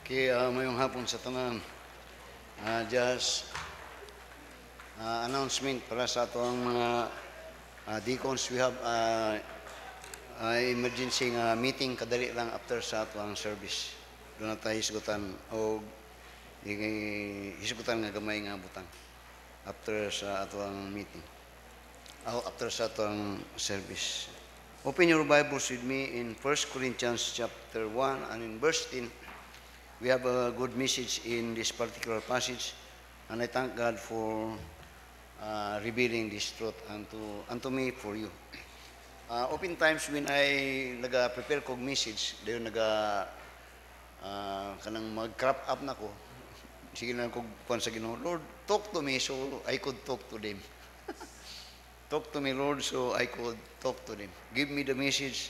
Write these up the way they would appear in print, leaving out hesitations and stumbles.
Mayong hapon sa tanan. Just announcement para sa ato ang mga deacons. We have emergency meeting kadali lang after sa ato ang service. Doon na tayo hisgutan o hisgutan nga gamay nga butang after sa ato ang meeting. After sa ato ang service. Open your Bibles with me in 1 Corinthians chapter 1 and in verse 10. We have a good message in this particular passage, and I thank God for revealing this truth unto me for you. Open times when I naga-prepare kog message, dayon kanang mag-crop up na ko. Sige na kog kuan sa Ginoo, Lord, talk to me so I could talk to them. Talk to me, Lord, so I could talk to them. Give me the message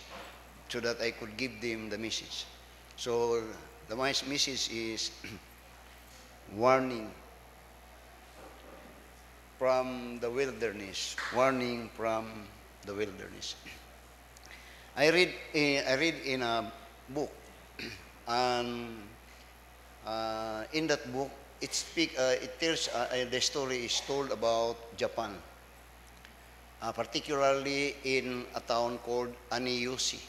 so that I could give them the message. So the message is warning from the wilderness. Warning from the wilderness. I read in a book, and in that book, it tells the story is told about Japan, particularly in a town called Aneyusi.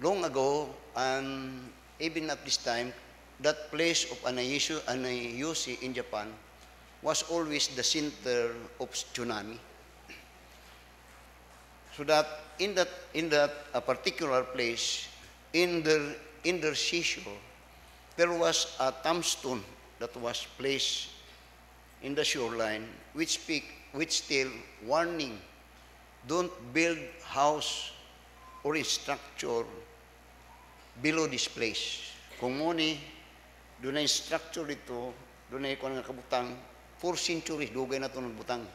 Long ago, and even at this time, that place of Aneyusi in Japan was always the center of tsunami. So that in that particular place, in the seashore, there was a tombstone that was placed in the shoreline, which still warning, don't build house or a structure below this place. Kung muni, doon ay structure dito, doon ay kung nga kabutang, 4 centuries, dugay na ito ng butang.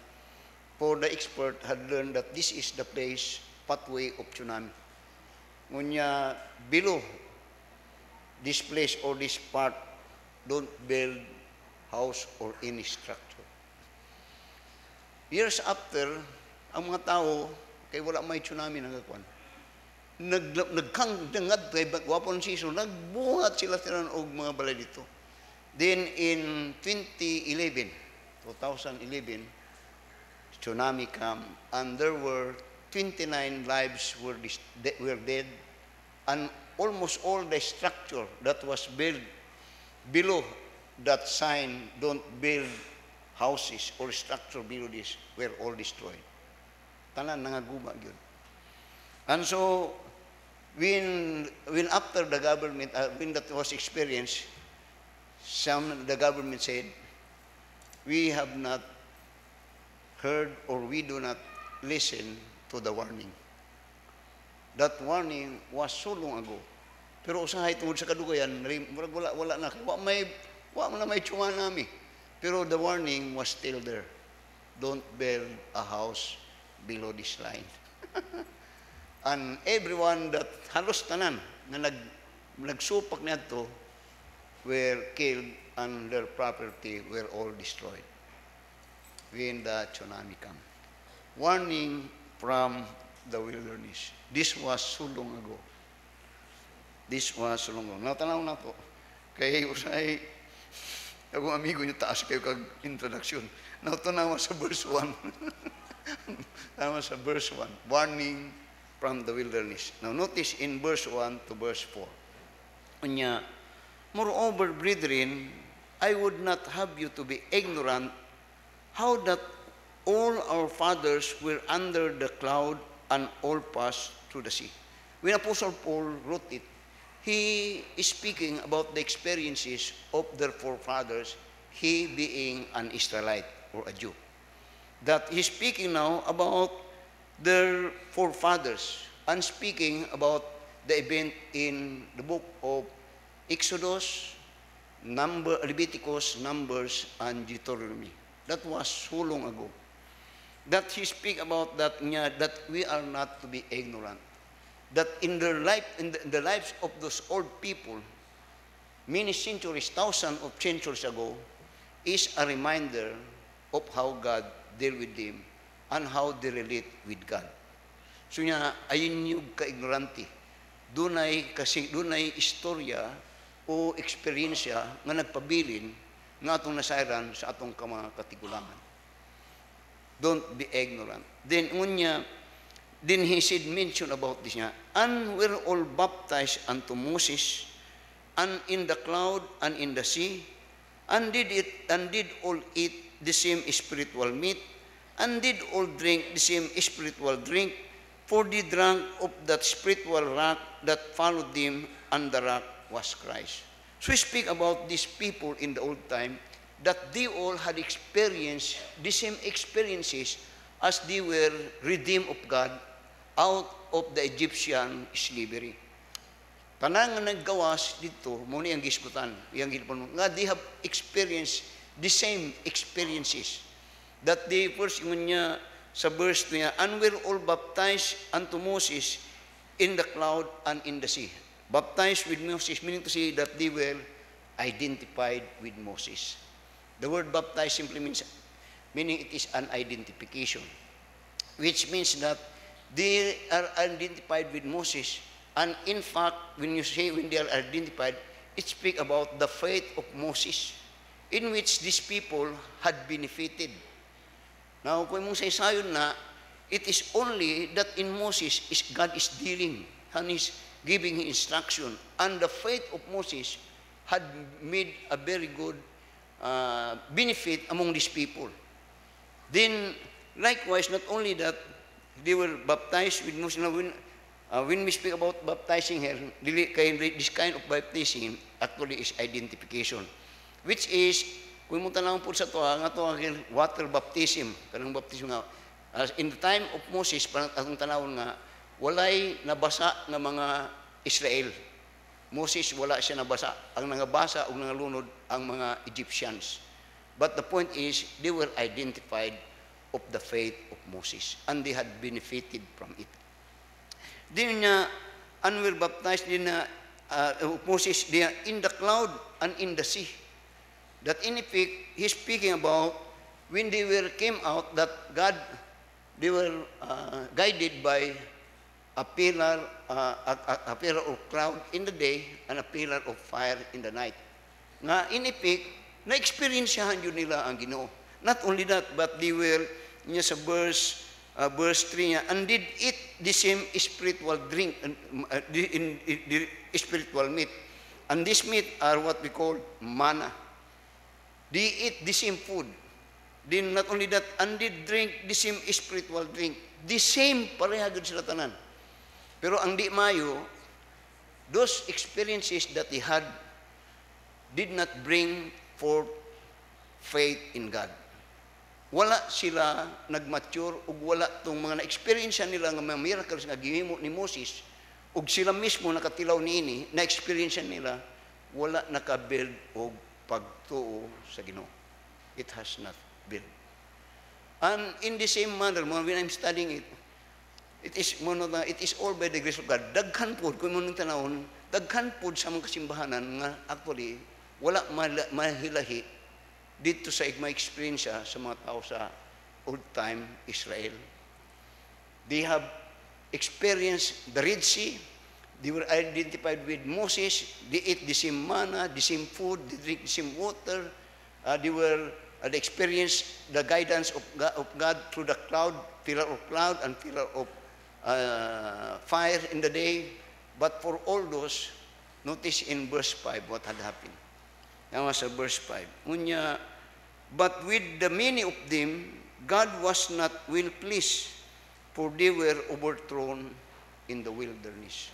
For the expert had learned that this is the place, pathway of tsunami. Ngunya, below this place or this part, don't build house or any structure. Years after, ang mga tao, kay wala may tsunami nagakuan, nagkangdangad kay wapon season, nagbuhat sila og mga balay dito. Then in 2011, tsunami came, and there were 29 lives were dead, and almost all the structure that was built below that sign, don't build houses or structure below this, were all destroyed. Tanan nangaguma gyud. And so, when after the government, when that was experienced, the government said, we have not heard or we do not listen to the warning. That warning was so long ago. Pero usahay tungod sa kadugayan, wala na. Wa na may tsunami. Pero the warning was still there. Don't build a house below this line. And everyone that halos tanan na nagsupak ngadto were killed and their property were all destroyed when the tsunami came. Warning from the wilderness. This was so long ago. This was so long ago. Natanaw na to. Kaya usay akong amigo niyo taas kayo kag introduction. Natanaw sa verse 1. Tama sa verse 1. Warning from the wilderness. Now notice in verse 1 to verse 4. Unya, moreover, brethren, I would not have you to be ignorant how that all our fathers were under the cloud and all passed through the sea. When Apostle Paul wrote it, he is speaking about the experiences of their forefathers, he being an Israelite or a Jew. That he's speaking now about their forefathers and speaking about the event in the book of Exodus, Leviticus, Numbers, and Deuteronomy. That was so long ago. That he speak about that we are not to be ignorant. That in their life, in the lives of those old people, many centuries, thousands of centuries ago, is a reminder of how God deal with them and how they relate with God. So ayun yung ka-ignorante. Dunay istorya o eksperyensya nga nagpabilin nga atong nasayran sa atong mga katigulangan. Don't be ignorant. Then he said, mention about this niya, and were all baptized unto Moses, and in the cloud and in the sea, and did all eat the same spiritual meat, and did all drink the same spiritual drink, for they drank of that spiritual rock that followed them, and the rock was Christ. So we speak about these people in the old time, that they all had experienced the same experiences as they were redeemed of God out of the Egyptian slavery. Tanang nga naggawas dito, muna yung giskutan, yung gilpon, nga they have experienced the same experiences. That they first yung niya sa verse niya, and were all baptized unto Moses in the cloud and in the sea. Baptized with Moses, meaning to say that they were identified with Moses. The word baptized simply means, meaning it is an identification, which means that they are identified with Moses. And in fact, when you say when they are identified, it speaks about the faith of Moses, in which these people had benefited. Now, kung mong sayon na, it is only that in Moses is God is dealing and is giving instruction, and the faith of Moses had made a very good benefit among these people. Then, likewise, not only that, they were baptized with Moses. Now, when we speak about baptizing here, this kind of baptizing actually is identification, which is, kung mo tanawin po sa ito, nga ito water baptism, kanang baptism nga. In the time of Moses, atong tanawin nga, walay nabasa ng mga Israel. Moses, wala siya nabasa. Ang nangabasa o nangalunod ang mga Egyptians. But the point is, they were identified of the faith of Moses, and they had benefited from it. Then and were baptized in Moses in the cloud and in the sea. That in effect, he's speaking about when they came out, that God, they were guided by a pillar of cloud in the day and a pillar of fire in the night. Nga in effect, na-experiensyahan yun nila ang Ginoo. Not only that, but they were, niya sa verse 3 niya, and did eat the same spiritual drink, the spiritual meat. And this meat are what we call manna. They eat the same food. Then not only that, and did drink the same spiritual drink. The same, parehagod sila tanan. Pero ang di mayo, those experiences that they had did not bring forth faith in God. Wala sila nagmature, ug wala tong mga na-experience nila nga mga miracles nga gihimo ni Moses, ug sila mismo nakatilaw niini, na-experience nila, wala nakabuild og pagtuo sa Ginoo. It has not built. And in the same manner, when I'm studying it, it is all by the grace of God. Daghan po, kung mong tanawon, daghan po sa mga kasimbahanan nga actually, wala mahilahi dito sa igma experience sa mga tao sa old time Israel. They have experienced the Red Sea. They were identified with Moses. They ate the same manna, the same food, they drink the same water. They experienced the guidance of God through the cloud, pillar of cloud and pillar of fire in the day. But for all those, notice in verse 5 what had happened. That was verse 5. But with the many of them, God was not well pleased, for they were overthrown in the wilderness.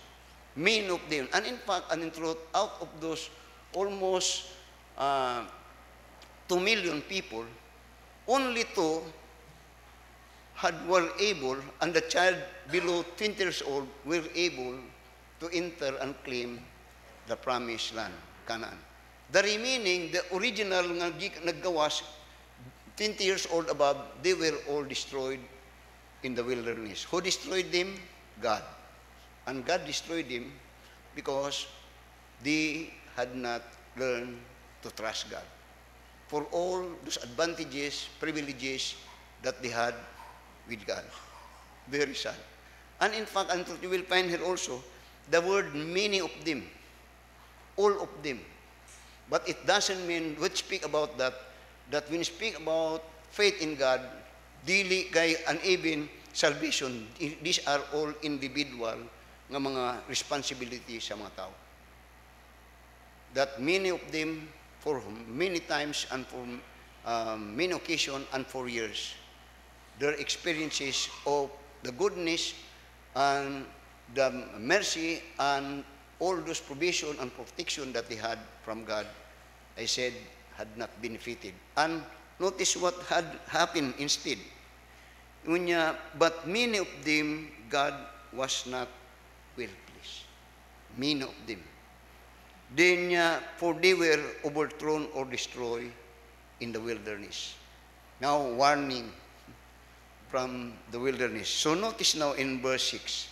Many of them. And in fact, and in truth, out of those almost 2 million people, only 2 were able, and the child below 20 years old were able to enter and claim the promised land, Canaan. The remaining, the original naggawas, 20 years old above, they were all destroyed in the wilderness. Who destroyed them? God. And God destroyed them because they had not learned to trust God for all those advantages, privileges that they had with God. Very sad. And in fact, you will find here also the word many of them. all of them. But it doesn't mean, when speak about that when you speak about faith in God, dili kay uneven salvation, these are all individual nga mga responsibility sa mga tao. That many of them, for many times and for many occasions and for years, their experiences of the goodness and the mercy and all those provision and protection that they had from God, I said, had not benefited. And notice what had happened instead. But many of them, God was not well pleased. Many of them. Then, for they were overthrown or destroyed in the wilderness. Now, warning from the wilderness. So, notice now in verse 6.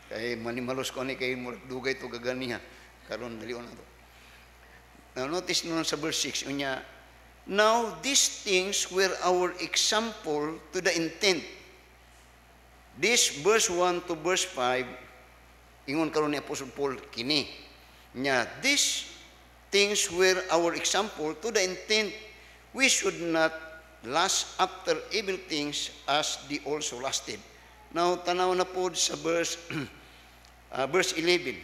Kay manimalos ko ni kay dugay to gaganiha. Karon dali na to. Now, notice nun sa verse 6. Now, these things were our example to the intent. This verse 1 to verse 5, ingon karon ni Apostle Paul kini. These things were our example to the intent we should not lust after evil things as they also lusted. Now, tanaw na po sa verse 11.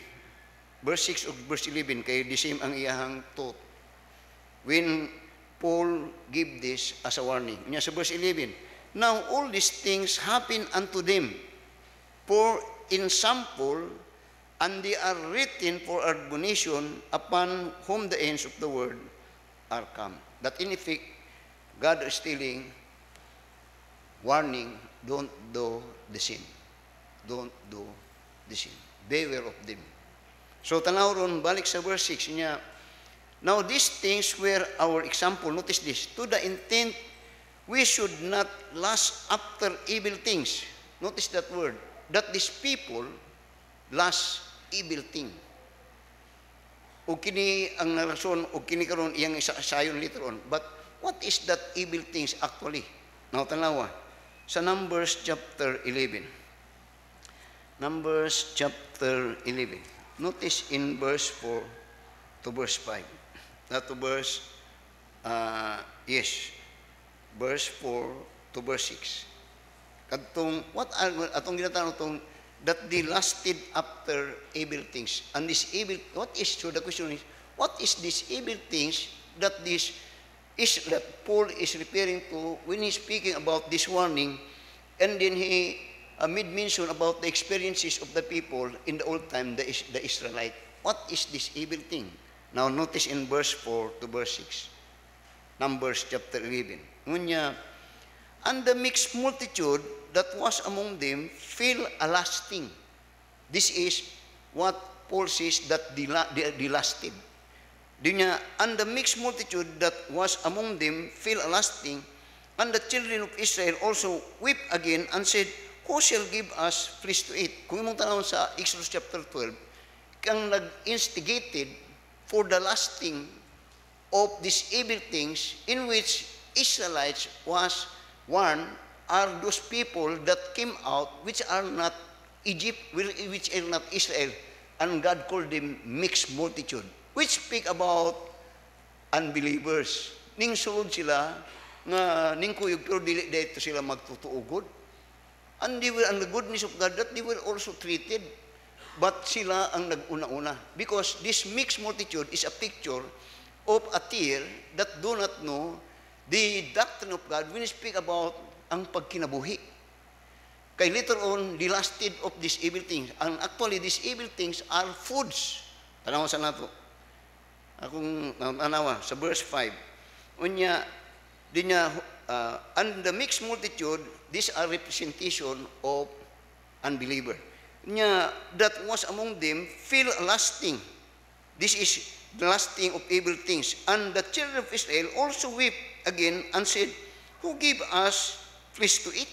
Verse 6 of verse 11, kay the same ang iyahang thought. When Paul give this as a warning. Sa verse 11, now all these things happen unto them for in sample, and they are written for admonition upon whom the ends of the world are come. That in effect, God is telling, warning, don't do the sin. Don't do the sin. Beware of them. So tanaw ron, balik sa verse 6 niya, now these things were our example, notice this, to the intent we should not lust after evil things. Notice that word, that these people lust evil thing. O kini ang narasyon, o kini karon iyang sayon later on. But what is that evil things actually? Now tanawa, sa Numbers chapter 11. Numbers chapter 11. Notice in verse 4 to verse 5. Not to verse, verse 4 to verse 6. Katong, what are, atong ginatawag itong, that they lusted after evil things. And this evil, so the question is, what is this evil things that that Paul is referring to when he's speaking about this warning, and then he made mention about the experiences of the people in the old time, the Israelite. What is this evil thing? Now notice in verse 4 to verse 6. Numbers chapter 11. And the mixed multitude that was among them fell a lusting. This is what Paul says that they lusted. And the mixed multitude that was among them fell a lusting, and the children of Israel also wept again and said, who shall give us flesh to eat? Kung imong tanawon sa Exodus chapter 12, kang nag-instigated for the lusting of these evil things in which Israelites was warned are those people that came out which are not Egypt, which are not Israel, and God called them mixed multitude, which speak about unbelievers. Ning sulod sila nga ning kuyog pero dili dito sila magtutuugod. And they were, and the goodness of God, that they were also treated, but sila ang nag-una-una. Because this mixed multitude is a picture of a tier that do not know the doctrine of God when we speak about ang pagkinabuhi. Kay later on, they lusted of these evil things. And actually, these evil things are foods. Tanawa sa nato. Akong anawa, sa verse 5. And the mixed multitude, these are representation of unbeliever. That was among them fell lusting. This is the lusting of evil things. And the children of Israel also wept again and said, who gave us flesh to eat?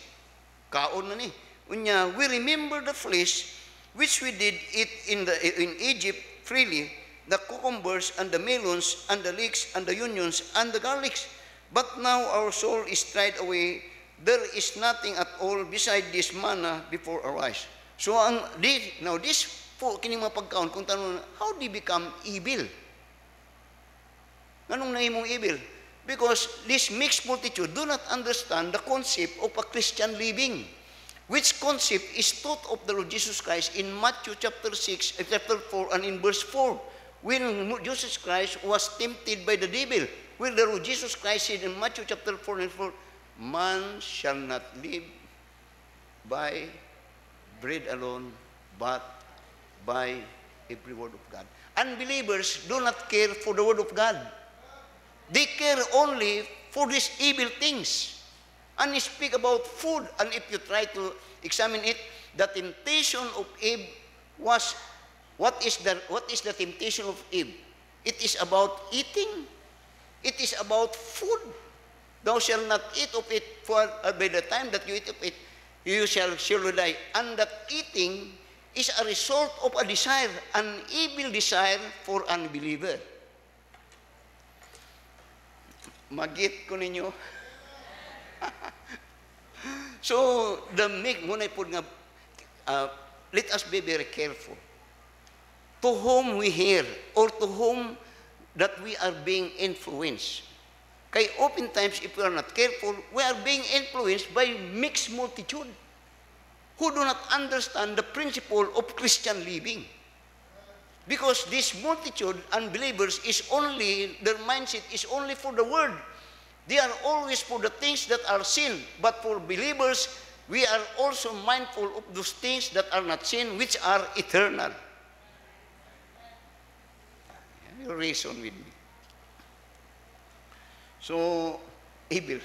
Kaon na ni. We remember the flesh which we did eat in Egypt freely, the cucumbers and the melons and the leeks and the onions and the garlics. But now our soul is dried away. There is nothing at all beside this manna before our eyes. So now this kini mga pagkaon, kung tanong, how do you become evil? Anong nahimong evil? Because this mixed multitude do not understand the concept of a Christian living, which concept is taught of the Lord Jesus Christ in Matthew chapter 6, chapter 4, and in verse 4, when Jesus Christ was tempted by the devil, where the Lord Jesus Christ said in Matthew chapter 4 and 4, man shall not live by bread alone, but by every word of God. Unbelievers do not care for the word of God. They care only for these evil things. And you speak about food, and if you try to examine it, the temptation of Eve was, what is the temptation of Eve? It is about eating. It is about food. Thou shalt not eat of it, for by the time that you eat of it, you shall surely die. And that eating is a result of a desire, an evil desire for unbeliever. Magit ko ninyo. So, muna po nga, let us be very careful. To whom we hear, or to whom that we are being influenced. Kaya oftentimes, if we are not careful, we are being influenced by mixed multitude who do not understand the principle of Christian living. Because this multitude, unbelievers, their mindset is only for the word. They are always for the things that are sin. But for believers, we are also mindful of those things that are not sin, which are eternal. You reason with me. So, evil.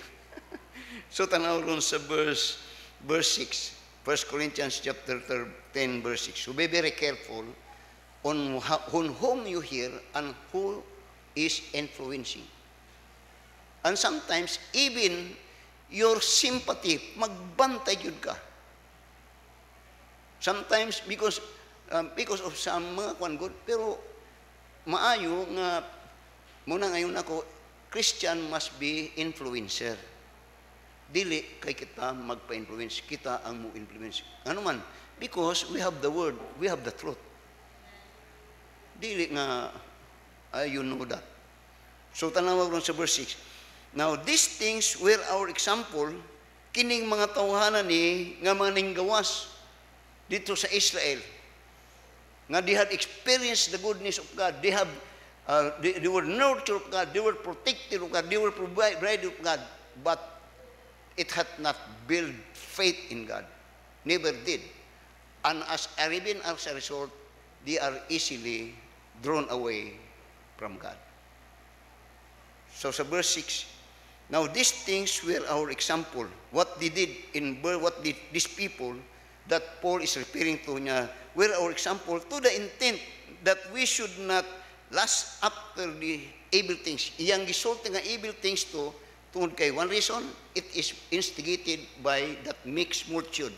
So, tanaw ron sa verse 6. 1 Corinthians chapter 10, verse 6. So, be very careful on whom you hear and who is influencing. And sometimes, even your sympathy, magbantay yun ka. Sometimes, because of some mga kwan good, pero maayo nga, muna ngayon ako, Christian must be influencer. Dili kay kita magpa-influence, kita ang mo-influence. Ano man? Because we have the word, we have the truth. Dili nga, you know that. So, tanawag ron sa verse 6. Now, these things were our example, kining mga tawhanan ni nga maninggawas dito sa Israel. Nga they had experienced the goodness of God. They were nurtured of God. They were protected of God. They were provided of God. But it had not built faith in God. Never did. And as a result, they are easily drawn away from God. So sa verse 6, now these things were our example. What they did what did these people that Paul is referring to niya, were our example to the intent that we should not lust after the evil things. Iyang gisulti nga evil things to, tungod kay one reason, it is instigated by that mixed multitude,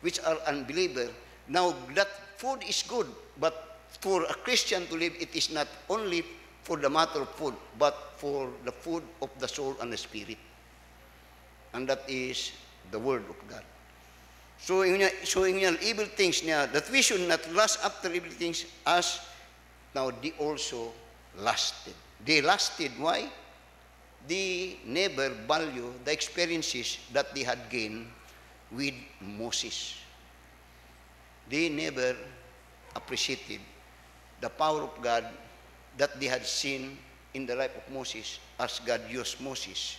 which are unbeliever. Now, that food is good, but for a Christian to live, it is not only for the matter of food, but for the food of the soul and the spirit. And that is the word of God. So, showing niya evil things niya, that we should not lust after evil things as now they also lusted. They lusted. Why? They never value the experiences that they had gained with Moses. They never appreciated the power of God that they had seen in the life of Moses, as God used Moses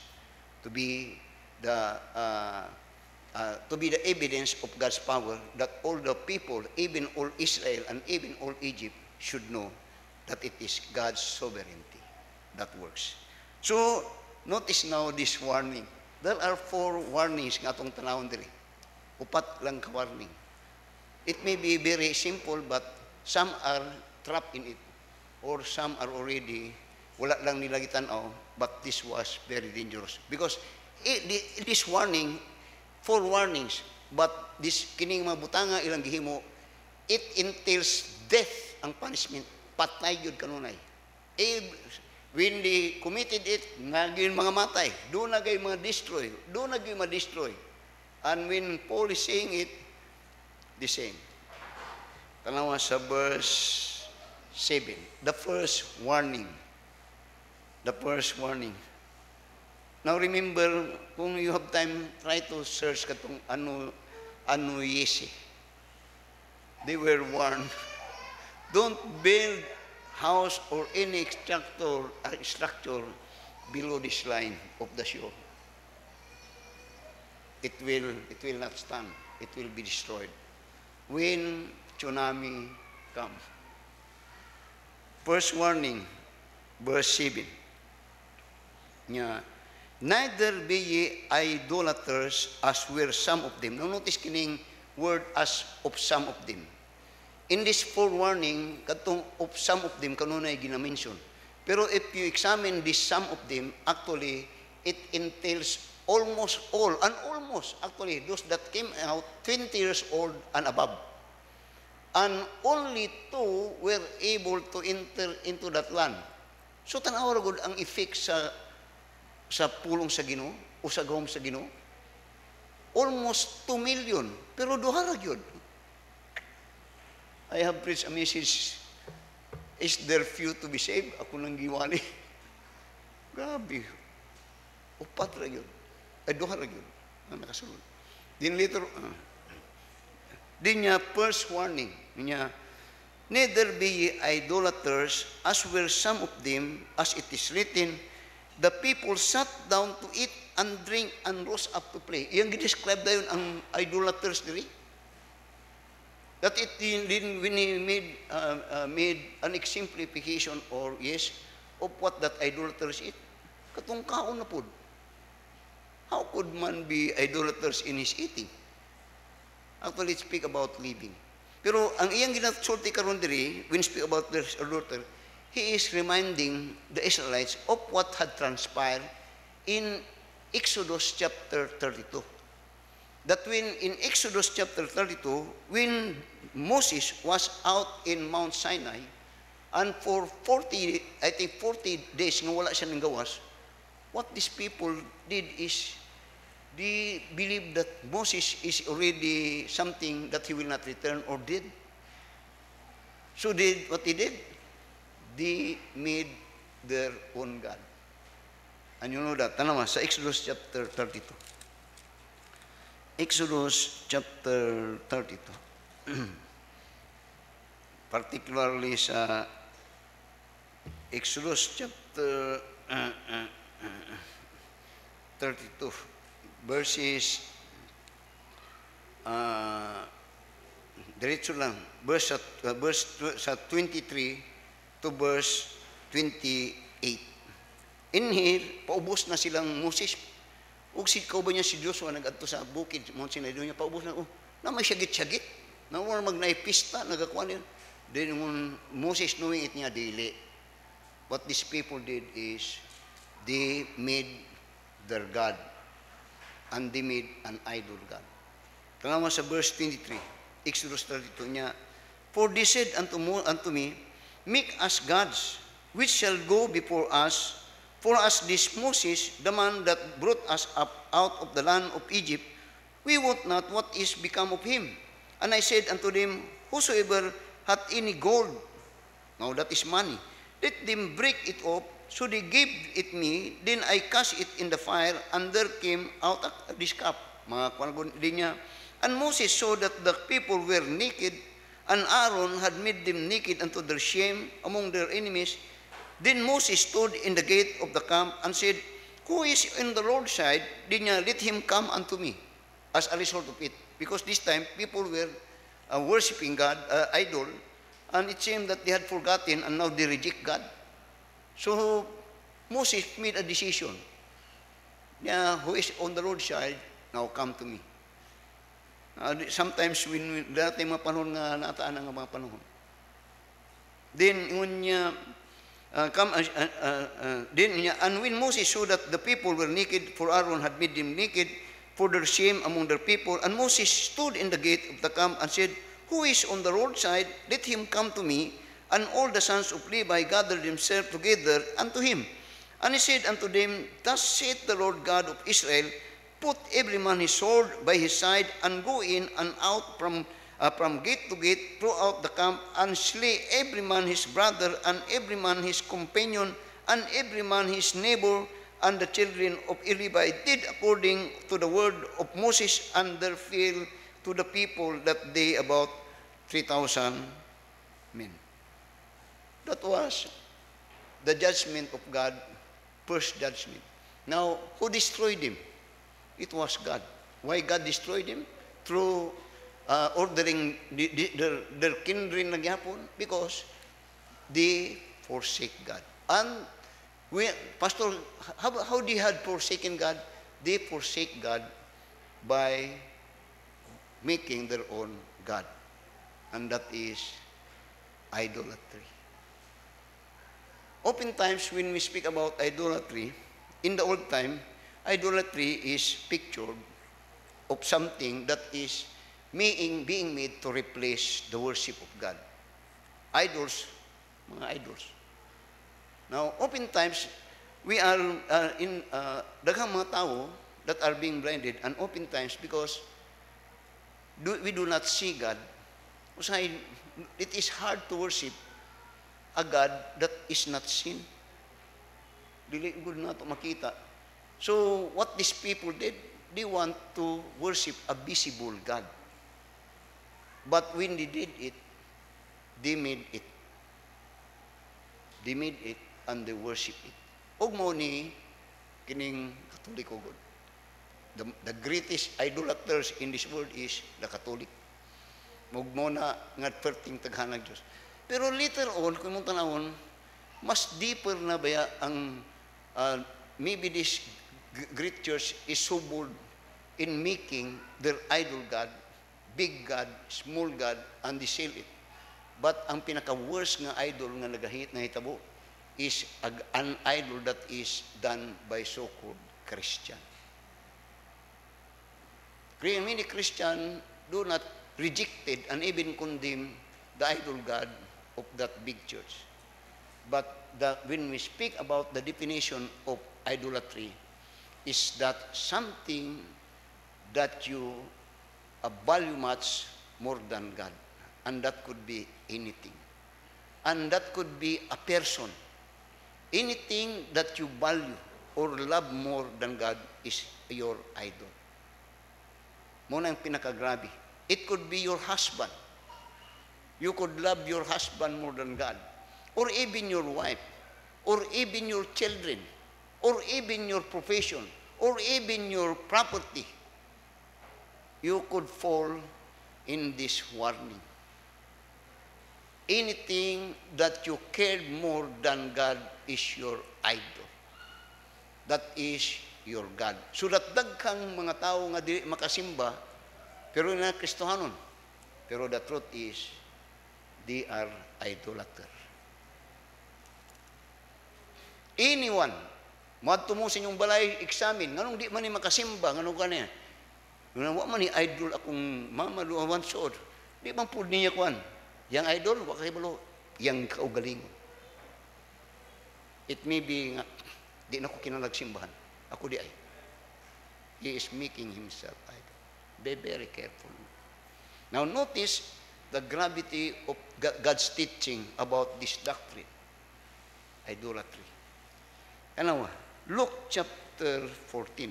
to be the evidence of God's power, that all the people, even all Israel and even all Egypt, should know that it is God's sovereignty that works. So, notice now this warning. There are 4 warnings nga atong tanawon diri. Upat lang ka warning. It may be very simple, but some are trapped in it, or some are already, wala lang nila gitanaw, but this was very dangerous. Because this warning, 4 warnings, but this kining mga butanga ilang gihimo, it entails death ang punishment. Patay yun kanunay. When they committed it, naging mga matay. Doon nagay mga destroy. Doon nagay mga destroy. And when Paul is saying it, the same. Tanawa sa verse 7. The first warning. The first warning. Now remember, kung you have time, try to search katong ano yesi. They were warned. Don't build house or any structure below this line of the shore. It will not stand. It will be destroyed when tsunami comes. First warning, verse 7. Neither be ye idolaters as were some of them. Now notice kining word as of some of them. In this forewarning, katong of some of them kanunay ginamention. Pero if you examine this some of them, actually, it entails almost all, and almost, actually, those that came out 20 years old and above. And only 2 were able to enter into that land. So, tanaw ragod ang effect sa pulong sa Ginoo o sa gawom sa Ginoo. Almost 2 million, pero duha ra gyud. I have preached a message, is there few to be saved? Ako nang giwali. Grabe. Upat ra yun. Ay, duha ra yun. Nakasunod. Then later, din niya, first warning, niya, neither be ye idolaters, as were some of them, as it is written, the people sat down to eat and drink and rose up to play. Iyang gidescribe dayon ang idolaters diri. That it when he made an exemplification or yes of what that idolaters eat. Katong kaon na pod. How could man be idolaters in his eating? Actually, it speak about living. Pero ang iyang ginatsulti karon diri when speak about their idolater, he is reminding the Israelites of what had transpired in Exodus chapter 32. That when in Exodus chapter 32, when Moses was out in Mount Sinai, and for 40 days nga wala siya ng gawas, what these people did is, they believed that Moses is already something that he will not return or did. So what they did? They made their own God. And you know that, tanawa, sa Exodus chapter 32. Exodus chapter 32. Particularly sa Exodus chapter 32, verses, diretso lang, verse sa 23 to verse 28. In here, paubos na silang Moses. Ug si kauban niya si Joshua nagadto sa bukid Mount Sinai, niya paubos na na may syagit-syagit. Na wala magnaipista, nagakuan niya. Then when Moses knowing it niya daily, what these people did is they made their God and they made an idol God. Tanawa sa verse 23, Exodus 32 niya, for they said unto me, make us gods, which shall go before us. For as this Moses, the man that brought us up out of the land of Egypt, we wot not what is become of him. And I said unto them, whosoever hath any gold, now that is money, let them break it up. So they gave it me, then I cast it in the fire, and there came out this cup. Mga kwangon din niya. And Moses saw that the people were naked, and Aaron had made them naked unto their shame among their enemies. Then Moses stood in the gate of the camp and said, who is in the Lord's side? Then niya, let him come unto me, as a result of it. Because this time, people were worshiping God, idol, and it seemed that they had forgotten and now they reject God. So Moses made a decision. Yeah, who is on the Lord's side, now come to me. Sometimes when dati mga panahon nga nataan ang mga panahon. Then when and when Moses saw that the people were naked, for Aaron had made them naked for their shame among their people, and Moses stood in the gate of the camp and said, who is on the roadside, let him come to me. And all the sons of Levi gathered themselves together unto him. And he said unto them, thus saith the Lord God of Israel, put every man his sword by his side, and go in and out from from gate to gate throughout the camp, and slay every man his brother, and every man his companion, and every man his neighbor. And the children of Levi did according to the word of Moses, and there fell to the people that day about 3,000 men. That was the judgment of God, first judgment. Now, who destroyed him? It was God. Why God destroyed him? Through ordering their kindred na gyapon, because they forsake God. And Pastor, how they had forsaken God? They forsake God by making their own God. And that is idolatry. Oftentimes, when we speak about idolatry, in the old time, idolatry is pictured of something that is being made to replace the worship of God. Idols, mga idols. Now, oftentimes, we are in daghang mga tao that are being blinded, and oftentimes because we do not see God, it is hard to worship a God that is not seen. Dili good na to makita. So, what these people did, they want to worship a visible God. But when they did it, they made it. They made it and they worship it. Og mo ni kining Katoliko God. The greatest idolaters in this world is the Catholic. Mug mo na nga perting taghanag Diyos. Pero later on, kung mong tanawon, mas deeper na ba ang maybe this great church is so bold in making their idol God, big God, small God, and they sell it. But ang pinaka-worst nga idol nga nagahit na hitabo is an idol that is done by so-called Christian. Many Christians do not rejected and even condemn the idol God of that big church. But when we speak about the definition of idolatry, is that something that you value much more than God. And that could be anything. And that could be a person. Anything that you value or love more than God is your idol. Muna ang pinakagrabe. It could be your husband. You could love your husband more than God. Or even your wife. Or even your children. Or even your profession. Or even your property. You could fall in this warning. Anything that you cared more than God is your idol. That is your God. So that daghang mga tao nga dili makasimba, pero na Kristohanon. Pero the truth is, they are idolater. Anyone, madto mo sa inyong balay, examine, nganong di man ni makasimba, nganong ka niya? Wa man ni idol akong mamaluawan sood. Di man po niya kuan. Yang idol, wa kay balo, yang kaugalingon. It may be nga, di na ko kinalagsimbahan. Ako di ay. He is making himself idol. Be very careful. Now notice the gravity of God's teaching about this doctrine. Idolatry. Ano, Luke chapter 14.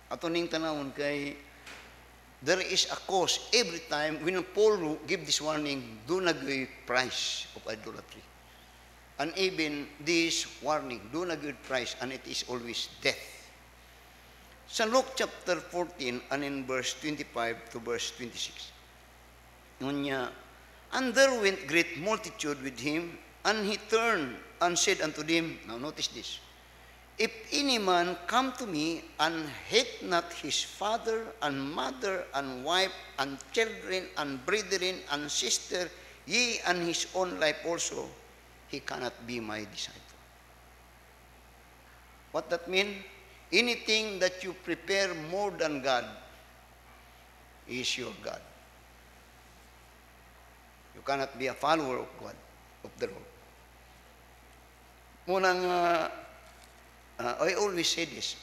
Ato ning tanawon kay there is a cause every time when Paul give this warning, do not give price of idolatry. And even this warning, do not give price, and it is always death. Sa Luke chapter 14 and in verse 25 to verse 26. Ngunya, and there went great multitude with him, and he turned and said unto them, now notice this, if any man come to me and hate not his father and mother and wife and children and brethren and sister, yea, and his own life also, he cannot be my disciple. What that mean? Anything that you prepare more than God is your God. You cannot be a follower of God, of the Lord. Munang I always say this.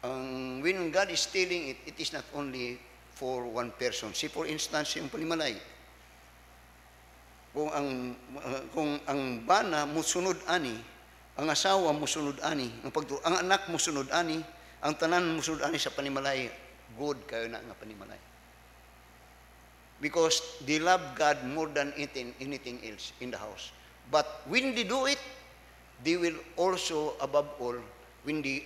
When God is telling it, it is not only for one person. See, for instance, yung panimalay. Kung ang bana musunod ani, ang asawa musunod ani, ang anak musunod ani, ang tanan musunod ani sa panimalay, good kayo na nga panimalay. Because they love God more than anything else in the house. But when they do it, they will also, above all, when they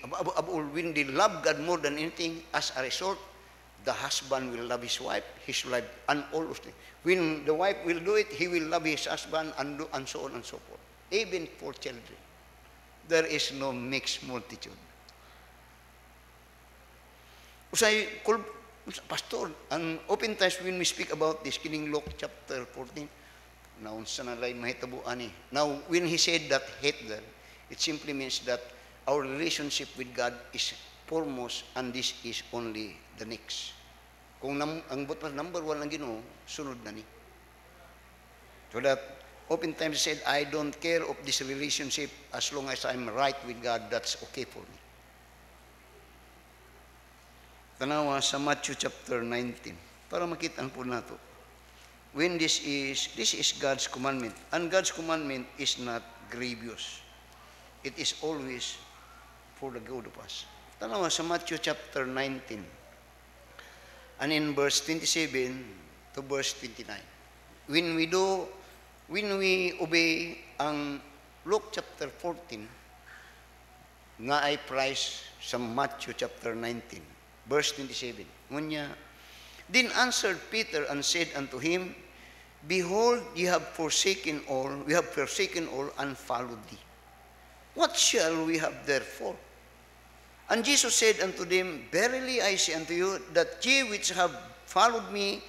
love God more than anything, as a result, the husband will love his wife, and all of things. When the wife will do it, he will love his husband, and so on and so forth. Even for children. There is no mixed multitude. Usay, Pastor, and oftentimes when we speak about this, kining Luke chapter 14, now, now, when he said that Hitler, it simply means that our relationship with God is foremost, and this is only the next. Kung ang number one lang Ginoo, sunod na ni. So that, oftentimes he said, I don't care of this relationship as long as I'm right with God, that's okay for me. Tanawa sa Matthew chapter 19, para makita po nato. When this is God's commandment, and God's commandment is not grievous. It is always for the good of us. Tanawa sa Matthew chapter 19, and in verse 27 to verse 29. When we obey ang Luke chapter 14, nga ay price sa Matthew chapter 19, verse 27. Ngunya, then answered Peter and said unto him, Behold, we have forsaken all and followed thee. What shall we have therefore? And Jesus said unto them, Verily I say unto you, that ye which have followed me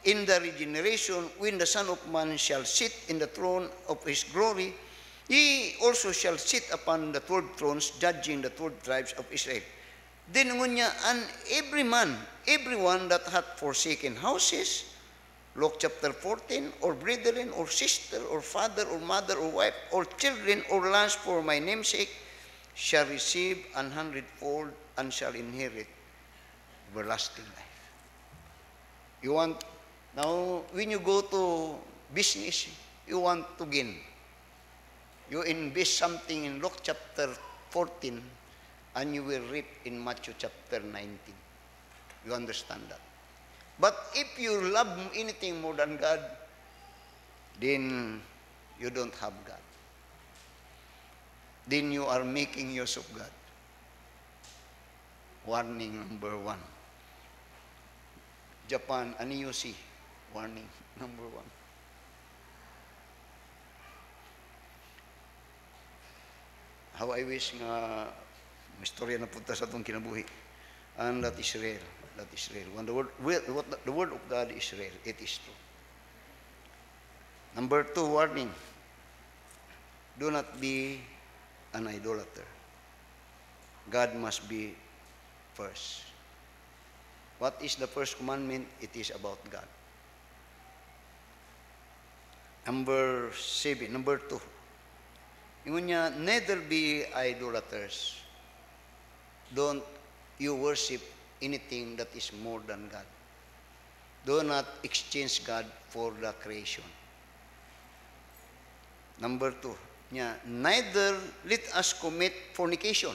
in the regeneration, when the Son of Man shall sit in the throne of his glory, ye also shall sit upon the 12 thrones, judging the 12 tribes of Israel. Then ngunya, and everyone that hath forsaken houses, Luke chapter 14, or brethren, or sister, or father, or mother, or wife, or children, or lands for my name's sake, shall receive 100-fold and shall inherit everlasting life. You want, now when you go to business, you want to gain. You invest something in Luke chapter 14, and you will reap in Matthew chapter 19. You understand that? But if you love anything more than God, then you don't have God. Then you are making use of God. Warning number 1. Japan, ano you see? Warning number 1. How I wish nga istorya na punta sa itong kinabuhi. And that is rare. That is real. When the word of God is real, it is true. Number 2, warning. Do not be an idolater. God must be first. What is the first commandment? It is about God. Number 7, number 2. Yung niya, neither be idolaters. Don't you worship anything that is more than God. Do not exchange God for the creation. Number 2, yeah, neither let us commit fornication.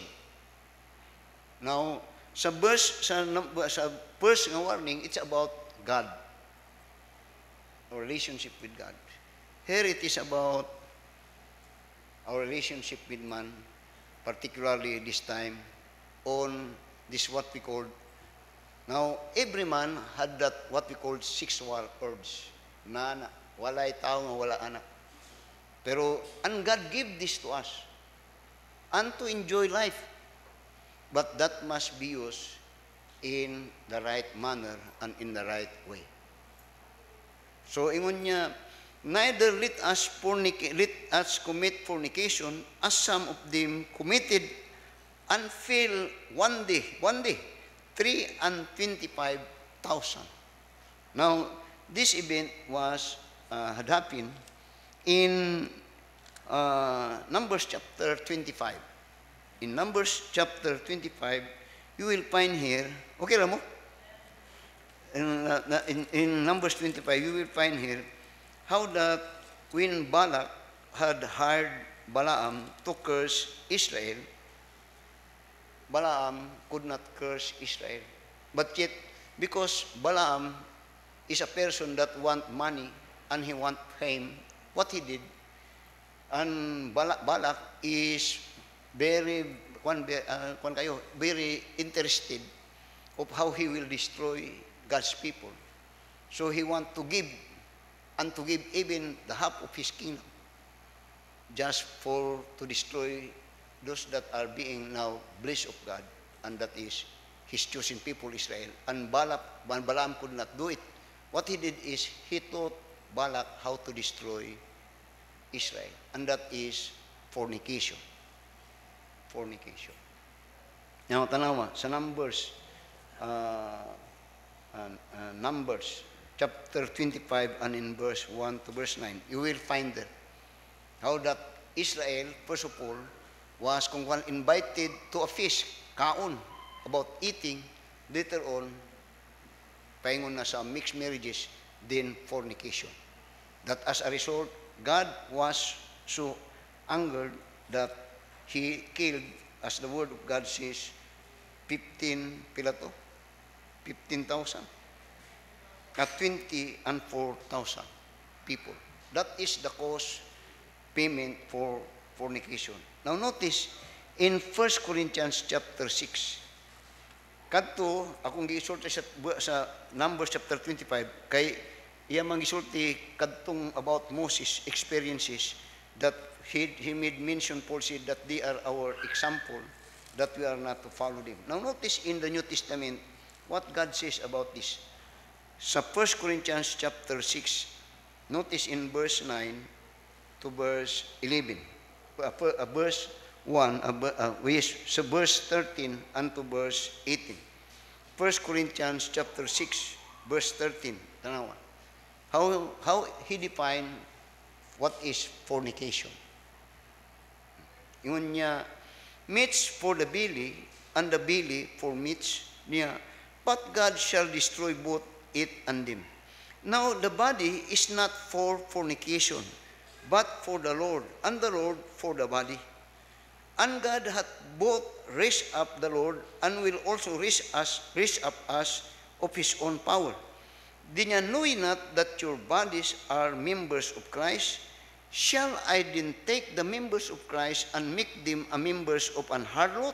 Now, sa first nga warning, it's about God, our relationship with God. Here it is about our relationship with man, particularly this time on this what we call. Now, every man had that what we call sexual urge. Na walay tao nga wala anak. Pero, and God gave this to us. And to enjoy life. But that must be used in the right manner and in the right way. So, ingon niya, neither let us commit fornication, as some of them committed, and fell one day, 325,000. Now, this event had happened in Numbers chapter 25. In Numbers chapter 25, you will find here, okay lang mo? In Numbers 25, you will find here how that when Balak had hired Balaam to curse Israel, Balaam could not curse Israel. But yet, because Balaam is a person that want money and he want fame, what he did, and Balak is very, very interested of how he will destroy God's people. So he want to give, and to give even the half of his kingdom, just to destroy those that are being now blessed of God, and that is his chosen people, Israel. And Balaam could not do it. What he did is, he taught Balak how to destroy Israel, and that is fornication. Fornication. Now, tanawa, sa Numbers, chapter 25, and in verse 1 to verse 9, you will find there how that Israel, first of all, was invited to a feast, kaon, about eating. Later on, paingon na sa mixed marriages, then fornication. That as a result, God was so angered that He killed, as the word of God says, 15,000 at 20 and 4,000 people. That is the cost payment for fornication. Now notice, in 1 Corinthians chapter 6, kadto akong gisulti sa Numbers chapter 25, kay iya mang gisulti kadtong about Moses experiences, that he made mention, Paul said, that they are our example, that we are not to follow them. Now notice in the New Testament what God says about this. Sa 1 Corinthians chapter 6, notice in verse 9 to verse 11, verse 1, sa verse 13 and to verse 18. 1 Corinthians chapter 6, verse 13. Tanawa. How he defined what is fornication. Yun niya, meats for the belly, and the belly for meats niya, but God shall destroy both it and them. Now the body is not for fornication, but for the Lord, and the Lord for the body. And God hath both raised up the Lord, and will also raise up us of His own power. Did ye know not that your bodies are members of Christ? Shall I then take the members of Christ and make them a members of an harlot?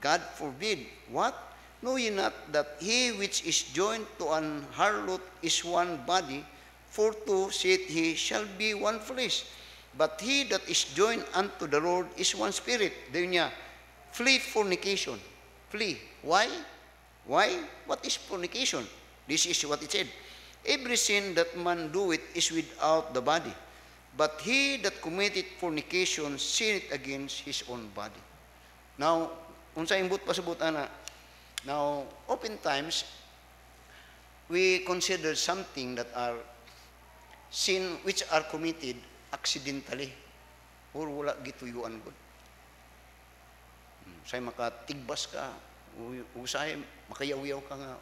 God forbid. What? Know ye not that he which is joined to an harlot is one body? For two, saith he, shall be one flesh. But he that is joined unto the Lord is one spirit. Then niya, flee fornication. Flee. Why? Why? What is fornication? This is what it said. Every sin that man doeth is without the body. But he that committeth fornication sinneth against his own body. Now, unsa imbut pasabot ana? Now, oftentimes, we consider something that are sin which are committed accidentally or wala gituyuan gud. Say makatigbas ka, usay makayaw-yaw ka nga,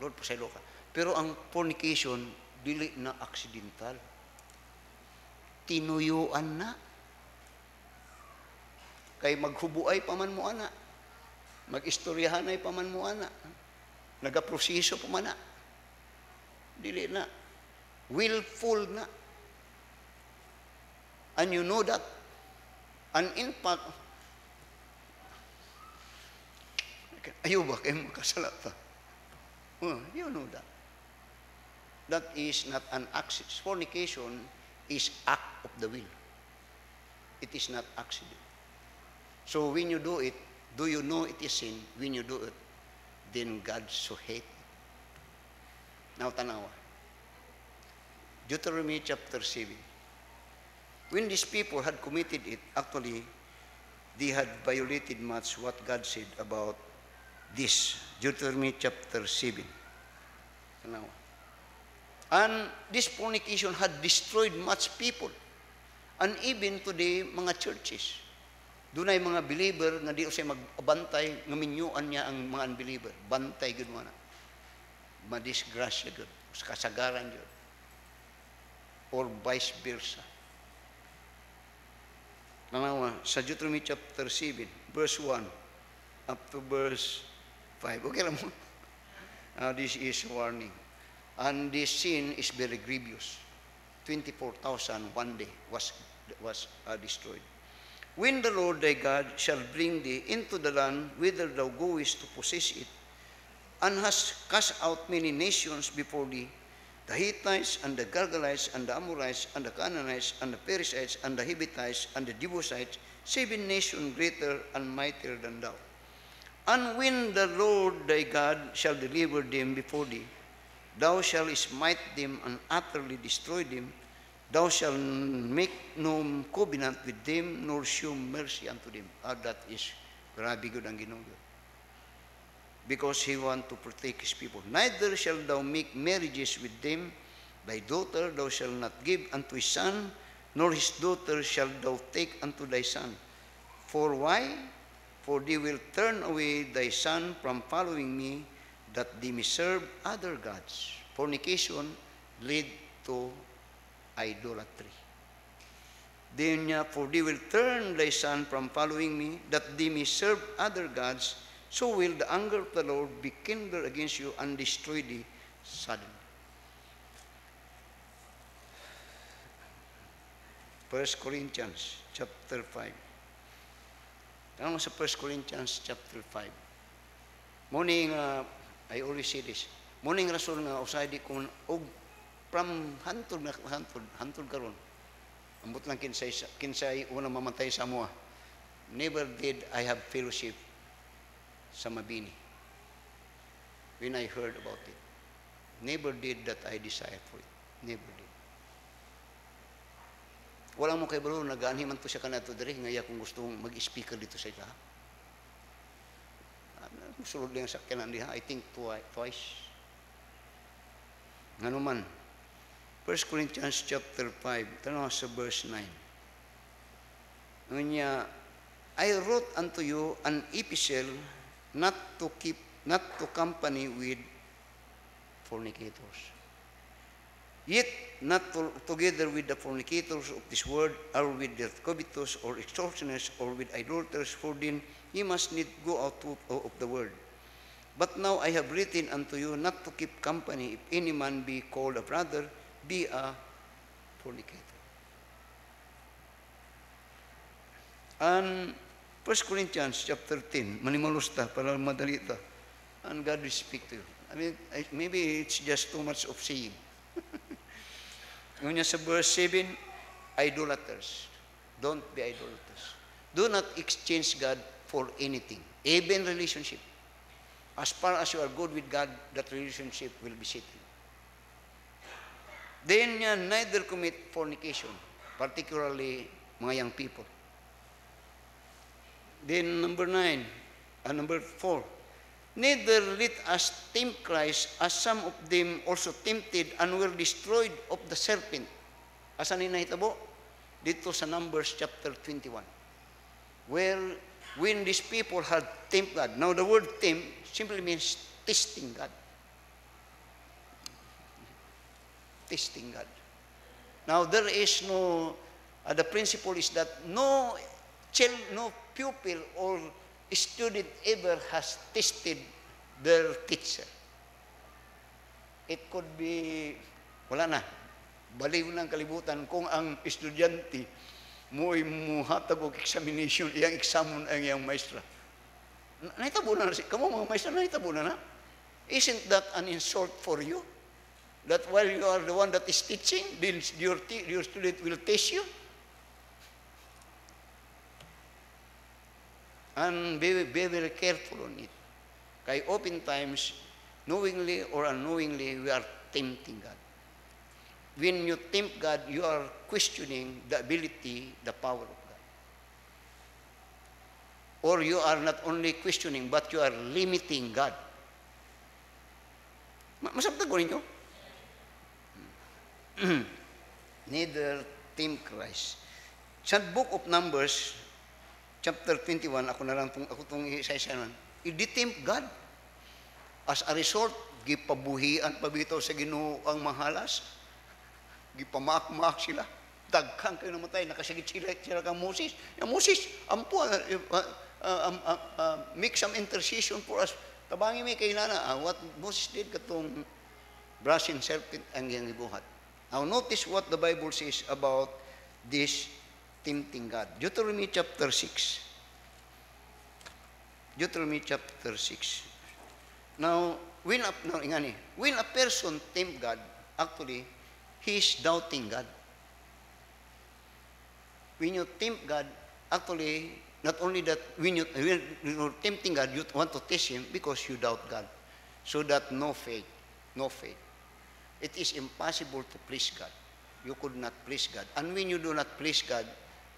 Lord, pasaylo ka. Pero ang fornication, dili na accidental. Tinuyuan na. Kay maghubuay pa man mo ana. Mag-istoryahanay pa man mo ana. Nagaproseso pa man na. Dili na. Willful na. And you know that. And in fact, ayaw ba kayo makasala pa? You know that. That is not an accident. Fornication is act of the will. It is not accident. So when you do it, do you know it is sin? When you do it, then God so hate it. Now tanawa. Deuteronomy chapter 7. When these people had committed it, actually, they had violated much what God said about this. Deuteronomy chapter 7. Tanawa. And this fornication had destroyed much people. And even today, mga churches. Dunay mga believer nga di siya magbantay, nga minyuan niya ang mga unbeliever. Bantay gud mo na. Madisgrasya gud, kasagaran gud. Or vice versa. Nanawa, sa Deuteronomy chapter 7, verse 1 up to verse 5. Okay lang mo? This is warning. And this sin is very grievous. 24,000 one day was destroyed. When the Lord thy God shall bring thee into the land whither thou goest to possess it, and hast cast out many nations before thee, the Hittites, and the Girgashites, and the Amorites, and the Canaanites, and the Perizzites, and the Hivites, and the Jebusites, 7 nations greater and mightier than thou. And when the Lord thy God shall deliver them before thee, thou shalt smite them and utterly destroy them. Thou shalt make no covenant with them, nor show mercy unto them. That is grabe good ang Ginoo. Because He want to protect His people. Neither shalt thou make marriages with them. Thy daughter thou shalt not give unto his son, nor his daughter shalt thou take unto thy son. For why? For they will turn away thy son from following me, that they may serve other gods. Fornication lead to idolatry. Then for they will turn thy son from following me, that they may serve other gods. So will the anger of the Lord be kindled against you and destroy thee suddenly. 1 Corinthians chapter 5. Tanong sa 1 Corinthians chapter 5. Morning, I always say this. Morning rason nga usay di ko from hantod karon. Ambot lang kinsay una mamatay sa mua. Never did I have fellowship sa Mabini. When I heard about it, never did that I desire for it. Never did. Wala mo kay bro, nagaanhi man to siya kanato diri nga iya kung gustong mag-speaker dito sa ita. Sulod lang sa kanan diha, I think twice. Ngano man, 1 Corinthians chapter 5, tanong sa verse 9. Ngunya, I wrote unto you an epistle not to company with fornicators. Yet not together with the fornicators of this world, or with the covetous, or extortioners, or with idolaters, for then ye must need go out of the world. But now I have written unto you not to keep company, if any man be called a brother, be a fornicator. And 1 Corinthians chapter 10, manimalos ta, para madali ta. And God will speak to you. I mean, maybe it's just too much of saying. Ngunya sa verse 7, idolaters. Don't be idolaters. Do not exchange God for anything, even relationship. As far as you are good with God, that relationship will be settled. Then neither commit fornication, particularly mga young people. Then number 4, neither let us tempt Christ, as some of them also tempted and were destroyed of the serpent. Asa ni nahitabo? Dito sa Numbers chapter 21. Where when these people had tempted God. Now the word tempt simply means testing God. Testing God. Now there is no, the principle is that no pupil or student ever has tested their teacher. It could be, wala na, baliw ng kalibutan kung ang estudyante mo'y muhatag og examination, iyang examon ang iyang maestra. Nahitabo na, kamo mga maestra, nahitabo na. Isn't that an insult for you? That while you are the one that is teaching, then your student will test you? And be very careful on it. Kaya oftentimes, knowingly or unknowingly, we are tempting God. When you tempt God, you are questioning the ability, the power of God. Or you are not only questioning, but you are limiting God. Masabtag ko ninyo? Neither tempt Christ. Sa book of Numbers, chapter 21, ako tong isa-isa nun, i-tempt God. As a result, gipabuhian pabitaw sa Ginoo ang mahalas, gipamak-mak sila, dagkang kayo namatay, nakasagit sila kang Moses. Yung Moses, ampo, make some intercession for us. Tabangi may kailana, what Moses did katong brazen serpent ang iyang ibuhat. Now notice what the Bible says about this tempting God. Deuteronomy chapter 6. Deuteronomy chapter 6. Now, when a person tempt God, actually, he is doubting God. When you tempt God, actually, not only that, when you're tempting God, you want to test Him because you doubt God. So that no faith. It is impossible to please God. You could not please God. And when you do not please God,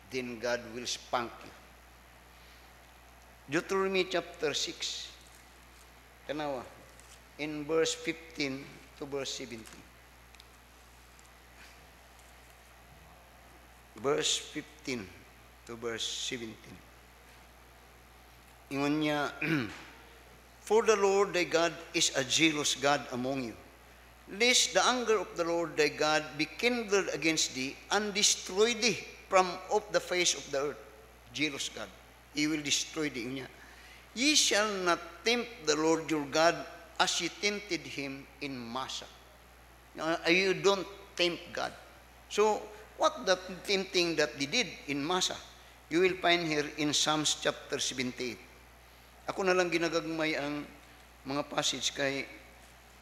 then God will spank you. Deuteronomy chapter 6. Tanawa, in verse 15 to verse 17. Verse 15 to verse 17. Ingon niya, for the Lord thy God is a jealous God among you, lest the anger of the Lord thy God be kindled against thee, and destroy thee from off the face of the earth. Jealous God. He will destroy thee. Niya. Ye shall not tempt the Lord your God as ye tempted Him in Massa. You don't tempt God. So, what the tempting that they did in Massa, you will find here in Psalms chapter 78. Ako na lang ginagagmay ang mga passage kay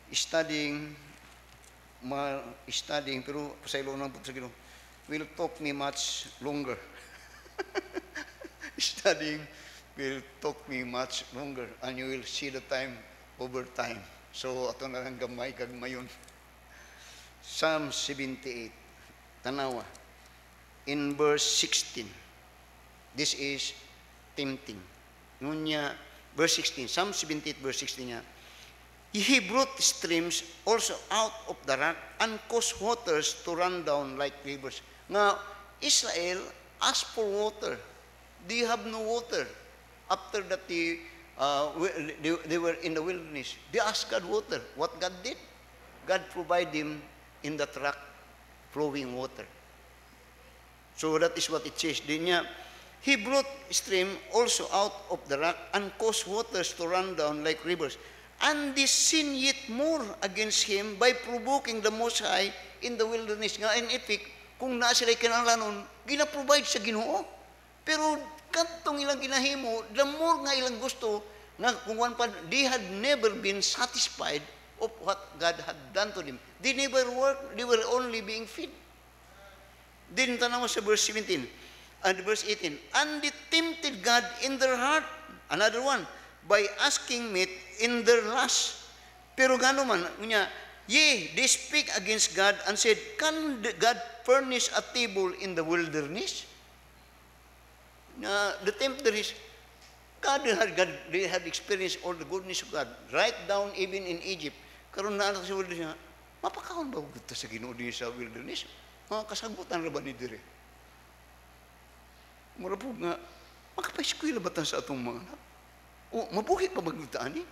studying, pero pasaylo ng sa Ginoo will talk me much longer. Studying will talk me much longer, and you will see the time over time. So, ato na lang gamay-gagmayon. Psalm 78, tanawa, in verse 16. This is tempting. Nunya, verse 16, Psalm 78, verse 16 niya, He brought streams also out of the rock and caused waters to run down like rivers. Nga, Israel asked for water. They have no water. After that, they were in the wilderness. They asked God water. What God did? God provided them in that rock flowing water. So that is what it says. Then niya, He brought stream also out of the rock and caused waters to run down like rivers. And they sin yet more against Him by provoking the Most High in the wilderness. Nga, in effect, kung naa sila'y kinahanglanon, gina-provide sa Ginoo. Pero kantong ilang ginahimo, the more nga ilang gusto, nga kung one pa, they had never been satisfied of what God had done to them. They never worked, they were only being fed. Then tanaw sa verse 17 and verse 18, and they tempted God in their heart, another one, by asking meat in their lust. Pero gano man, niya, yea, they speak against God and said, can God furnish a table in the wilderness? The tempter is, they had experienced all the goodness of God, right down even in Egypt. Karon na sa wilderness, mapakaon ba gusto sa Ginoo din sa wilderness? Mga kasagutan na ba ni dire? Mura po nga, makapaiskuyla ba sa atong mga anak? O, mabuhi pa maglutaan eh?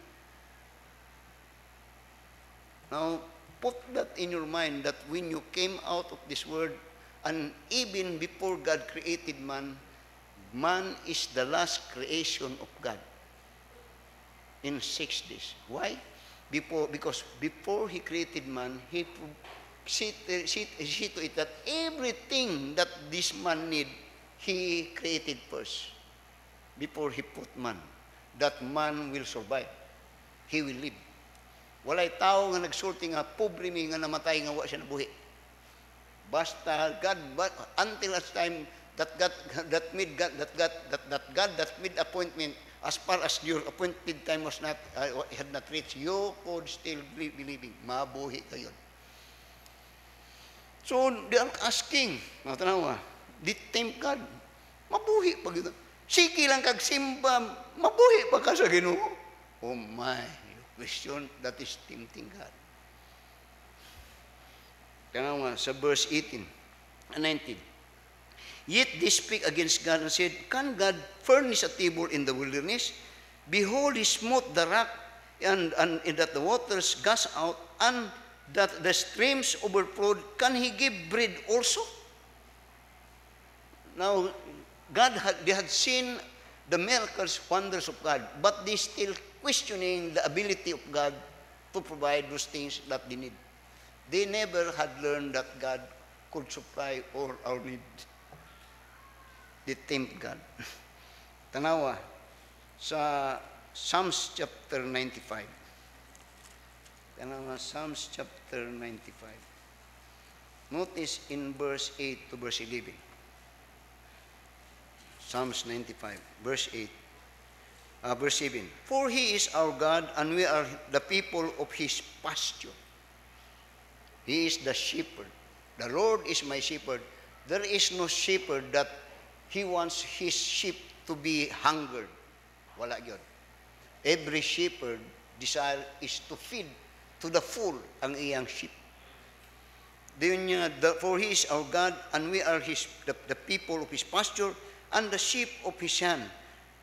Now, put that in your mind that when you came out of this world, and even before God created man, man is the last creation of God in 6 days. Why? Because before He created man, He see to it that everything that this man need, He created first. Before He put man, that man will survive. He will live. Walay tao nga nagsulti nga pobre mi nga namatay nga wa siya nabuhi. Basta God, until that time that God that made appointment, as far as your appointed time was not had not reached, you could still be believing. Mabuhi kayo. So they are asking, tanawa, di tempt God. Mabuhi pa gito. Sige lang kag simba, mabuhi pa ka sa Ginoo. Oh my, question that is tempting God. Tanawa sa verse 18 and 19. Yet they speak against God and said, can God furnish a table in the wilderness? Behold, he smote the rock, and that the waters gush out, and that the streams overflowed. Can he give bread also? Now, they had seen the miracles, wonders of God, but they still questioning the ability of God to provide those things that they need. They never had learned that God could supply all our need. They tempt God. Tanawa sa Psalms chapter 95. Tanawa Psalms chapter 95. Notice in verse 8 to verse 11. Psalms 95, verse 8. Verse 7. For he is our God, and we are the people of his pasture. He is the shepherd. The Lord is my shepherd. There is no shepherd that he wants his sheep to be hungered. Wala yun. Every shepherd desire is to feed to the full ang iyang sheep. For he is our God, and we are the people of his pasture, and the sheep of his hand.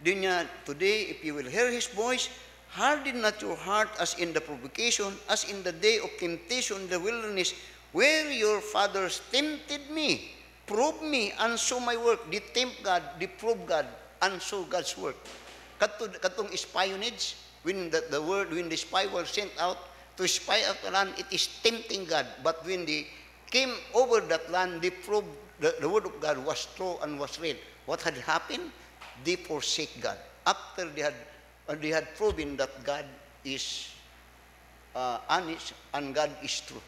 Today, if you will hear his voice, harden not your heart as in the provocation, as in the day of temptation in the wilderness, where your fathers tempted me. Prove me, and show my work. They tempt God, they prove God, and show God's work. Katong espionage, when the spy was sent out to spy out the land, it is tempting God. But when they came over that land, they proved the word of God was true and was real. What had happened? They forsake God. After they had proven that God is honest and God is true.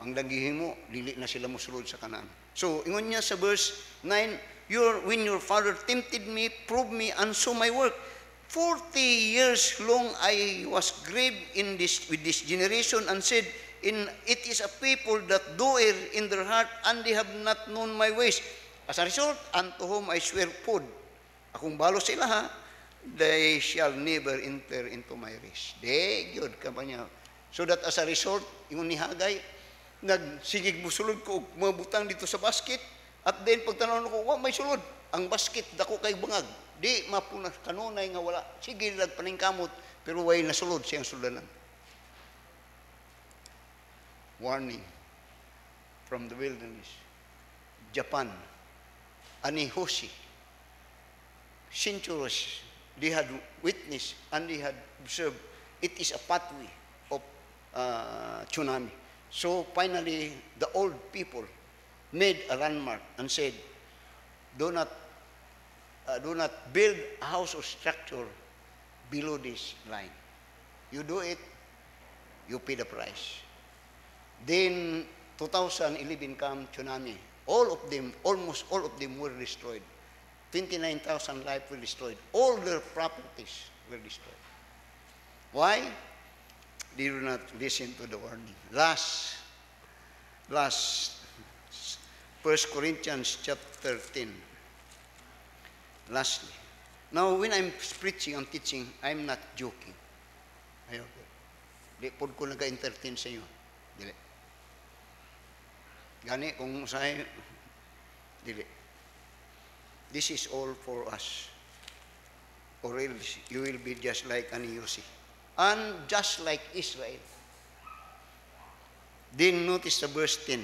Ang lagihimo, dili na sila musulod sa Kanaan. So, ingon niya sa verse 9, when your father tempted me, prove me, and show my work. 40 years long I was grieved with this generation, and said, it is a people that do err in their heart, and they have not known my ways. As a result, unto whom I swear food, akong balo sila ha, they shall never enter into my rest. Good ka pa niya. So that as a result, ingon ni Hagay, nagsigig musulod ko mga butang dito sa basket, at then pagtanaw ko, may sulod ang basket dako kay bangag, di mapuna kanunay nga wala, sige nagpaningkamot pero way nasulod siyang sulanan. Warning from the wilderness. Japan, Anihoshi, centuries they had witnessed and they had observed it is a pathway of tsunami. So finally, the old people made a landmark and said, do not build a house or structure below this line. You do it, you pay the price. Then 2011 come tsunami. Almost all of them were destroyed. 29,000 lives were destroyed. All their properties were destroyed. Why? They do not listen to the warning. Last 1 Corinthians chapter 10. Lastly. Now, when I'm preaching, I'm teaching, I'm not joking. Ayaw ko. Di po ko nag-entertain sa inyo. Dili. Gani, kung sa'yo, dili. This is all for us. Or else, you will be just like Aniyosi. And just like Israel. Then notice the verse 10.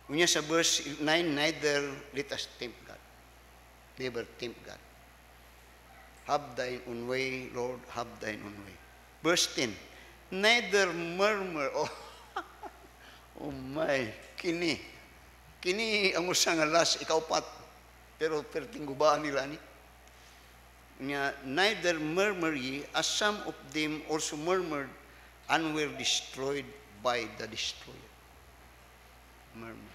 Unya sa verse 9, neither let us tempt God. Never tempt God. Have thine own way, Lord, have thine own way. Verse 10, neither murmur. Oh my, kini ang usang alas, ikaupat. Pero pertinggubaan nila ni. Neither murmur ye, as some of them also murmured and were destroyed by the destroyer. Murmur.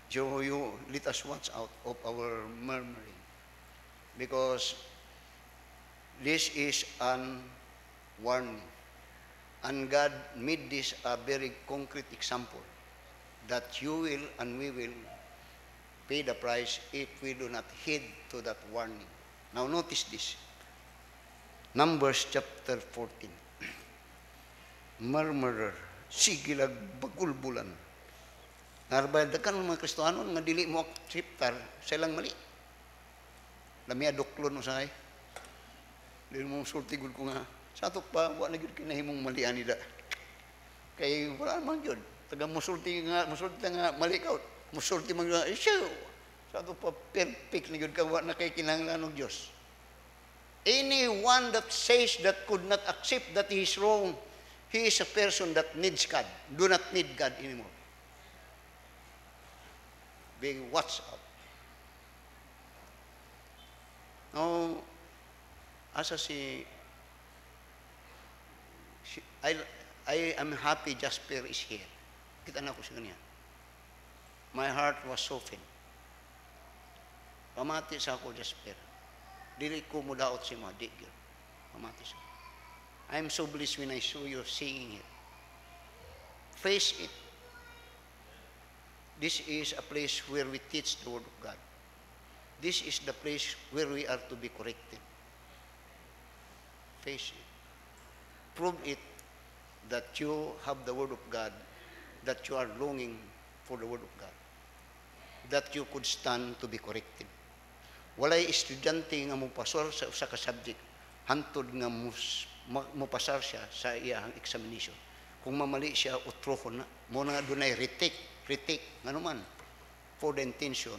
So let us watch out of our murmuring, because this is an warning. And God made this a very concrete example that you will and we will pay the price if we do not heed to that warning. Now notice this. Numbers chapter 14. Murmurer, sigilag bagulbulan. Harbay daghan mga Kristiyano nga dili mo akseptar sa ilang mali. Lami adoklon usahay. Dili mo sulti gud ko nga sa ato pa wa na gyud kinahimong malian nila. Kay wala man gyud. Taga musulti nga mali ka. Musulti man nga issue. Sa ato pa perfect na gyud ka wa na kay kinahanglan og Dios. Anyone that says that could not accept that he is wrong, he is a person that needs God. Do not need God anymore. Being watched out. Now, asa I am happy Jasper is here. Kita na ko sa kanya. My heart was softened. Pamati sa ako, Jasper. Dili ko mudaot si mga digil. Pamati sa ako. I am so blessed when I saw you singing it. Face it. This is a place where we teach the Word of God. This is the place where we are to be corrected. Face it. Prove it that you have the Word of God, that you are longing for the Word of God, that you could stand to be corrected. Walay estudyante nga mupasar sa usa ka subject, hantod nga mupasar siya sa iyang examination. Kung mamali siya, utrohon na. Muna nga dunay retake, nga naman, for the intention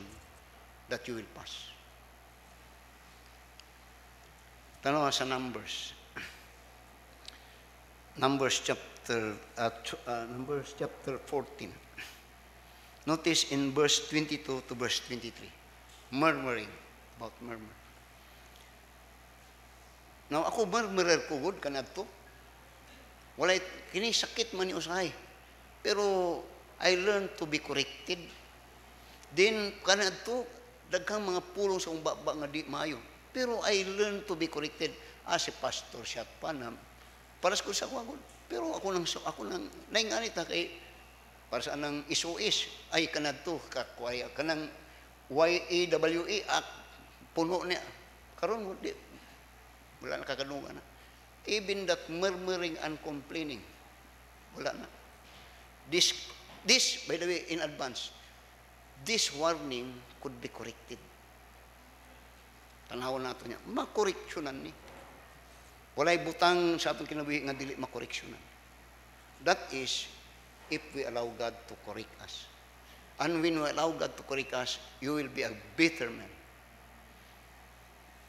that you will pass. Tanawa sa Numbers. Numbers chapter 14. Notice in verse 22 to verse 23. Murmuring, about murmur. Now, ako murmurer ko good kanadto. Walay kini sakit man ni usahay. Pero I learned to be corrected. Then kanadto daghang mga pulong sa umbaba nga di maayo. Pero I learned to be corrected as a pastor siya pa na para sa ako. Pero ako nang naingani ta kay para sa anang SOS ay kanadto kakwaya kanang YAWA puno niya karon di wala na kakadungan na. Even that murmuring and complaining wala na. This by the way in advance, this warning could be corrected. Tanawon nato niya makoreksyonan ni walay butang sa atong kinabuhi nga dili makoreksyonan. That is if we allow God to correct us. And when we allow God to correct us, you will be a better man.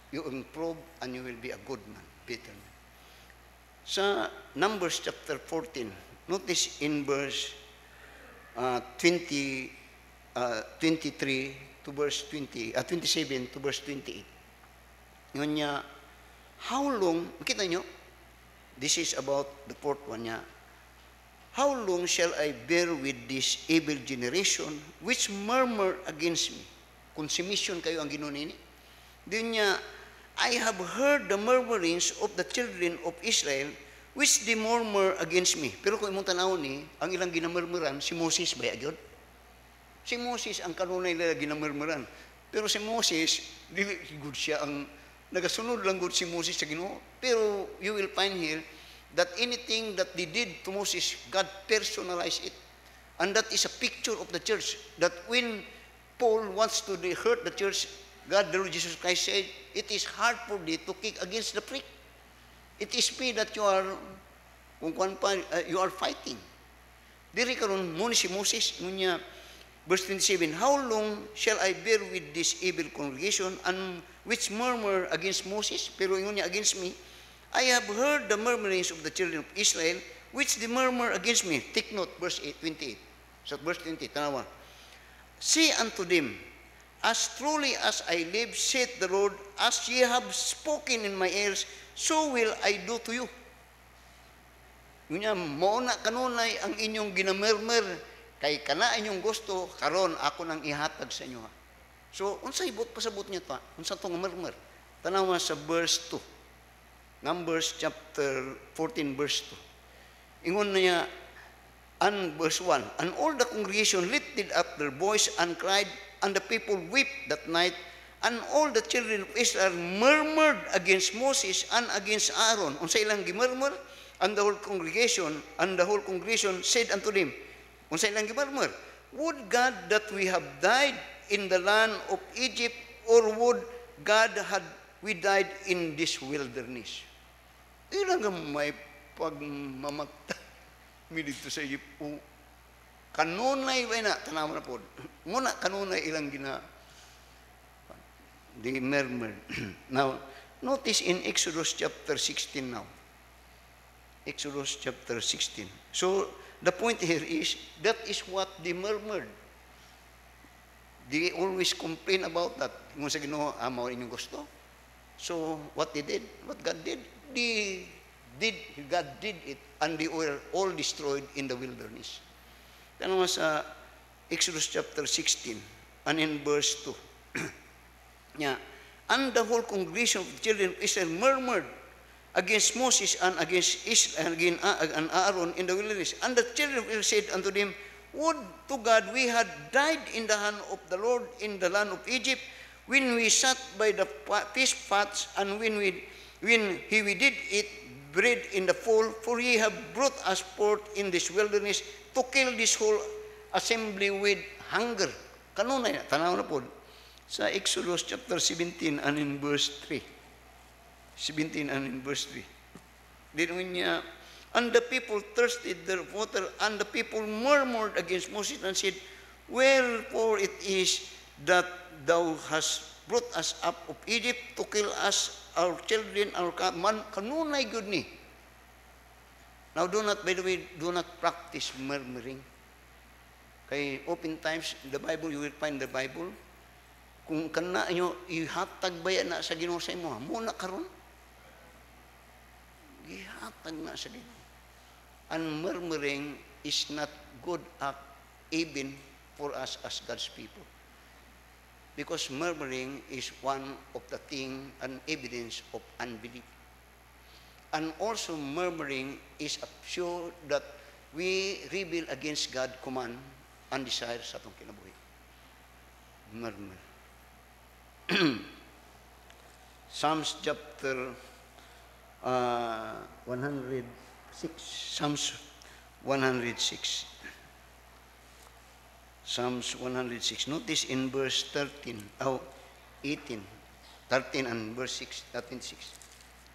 You improve and you will be a good man, better man. Sa Numbers chapter 14, notice in verse 23 to verse 27 to verse 28. Yun niya, how long, makita nyo, this is about the fourth one niya, how long shall I bear with this evil generation which murmur against me? Consummation kayo ang ginunini. Doon niya, I have heard the murmurings of the children of Israel which they murmur against me. Pero kung imong tanawon ni, ang ilang ginamurmuran, si Moses ba yun? Si Moses ang kanunay nila ginamurmuran. Pero si Moses, dili good siya ang nagasunod lang good si Moses sa Ginoo. Pero you will find here that anything that they did to Moses, God personalized it. And that is a picture of the church. That when Paul wants to hurt the church, God, the Lord Jesus Christ said, it is hard for thee to kick against the prick. It is me that you are, you are fighting. Diri karon mo ni si Moses, ngunya, verse 27, how long shall I bear with this evil congregation and which murmur against Moses? Pero ngunya against me, I have heard the murmurings of the children of Israel, which they murmur against me. Take note, verse 28. So verse 20, tanawa. Say unto them, as truly as I live, saith the Lord, as ye have spoken in my ears, so will I do to you. Ngunya, mauna kanunay ang inyong ginamurmur, kay kana inyong gusto, karon ako nang ihatag sa inyo. So, unsa ibot pasabot niya ta? Unsa tong murmur? Tanawa sa verse 2. Numbers chapter 14 verse 2. Ingon niya, and verse 1, and all the congregation lifted up their voice and cried, and the people wept that night, and all the children of Israel murmured against Moses and against Aaron. Unsa ilang gimurmur? And the whole congregation said unto them, unsa ilang gimurmur? would God that we have died in the land of Egypt, or would God had we died in this wilderness? Ilang may pagmamata mi dito sa Egypt. Kanunay ba na, tanawa na po. Muna kanunay ilang gina. They murmured. Now, notice in Exodus chapter 16 now. Exodus chapter 16. So, the point here is, that is what they murmured. They always complain about that. Kung sa Ginoo, amaw inyong gusto. So, what they did, what God did, God did it, and they were all destroyed in the wilderness. Tanong sa Exodus chapter 16, and in verse 2. Yeah. And the whole congregation of the children of Israel murmured against Moses and against Israel and Aaron in the wilderness. And the children of Israel said unto them, would to God we had died in the hand of the Lord in the land of Egypt, when we sat by the fish pots, and when we did eat bread in the fall, for ye have brought us forth in this wilderness to kill this whole assembly with hunger. Kanunay na, tanaw na po. Sa Exodus chapter 17 and in verse 3. 17 and in verse 3. Dinuin niya, and the people thirsted their water, and the people murmured against Moses and said, wherefore it is that thou hast brought us up of Egypt to kill us, our children, our man, kanunay good ni. Now, by the way, do not practice murmuring. Kay oftentimes, in the Bible, you will find the Bible, kung kana nyo, ihatag ba yan na sa Ginoo sa imo, muna karon. Ihatag na sa Ginoo. And murmuring is not good act even for us as God's people. Because murmuring is one of the thing and evidence of unbelief. And also murmuring is a show that we rebel against God's command and desire sa atong kinabuhi. Murmur. Psalms chapter 106. Psalms 106. Psalms 106. Notice in verse 13, 18. 13 and verse 6, 13, 6.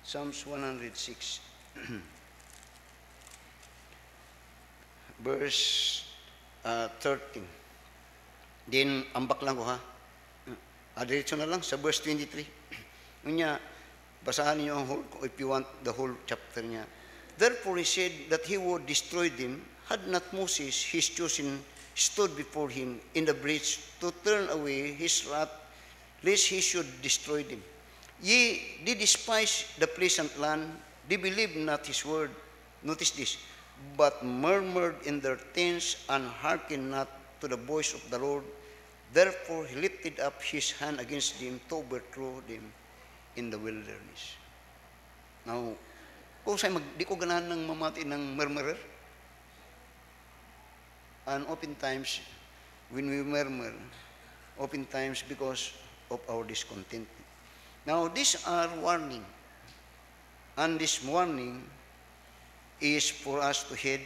Psalms 106. Verse 13. Then, ambak lang ko ha. Diretso na lang sa verse 23. Unya, basahan niyo ang whole, if you want the whole chapter niya. Therefore he said that he would destroy them, had not Moses, his chosen, stood before him in the breach to turn away his wrath, lest he should destroy them. Ye did despise the pleasant land, they believed not his word. Notice this. But murmured in their tents and hearkened not to the voice of the Lord. Therefore he lifted up his hand against them to overthrow them in the wilderness. Now, kung sa'yo di ko ganahan ng mamati ng murmurer. And oftentimes, when we murmur, oftentimes because of our discontent. Now, these are warning. And this warning is for us to heed,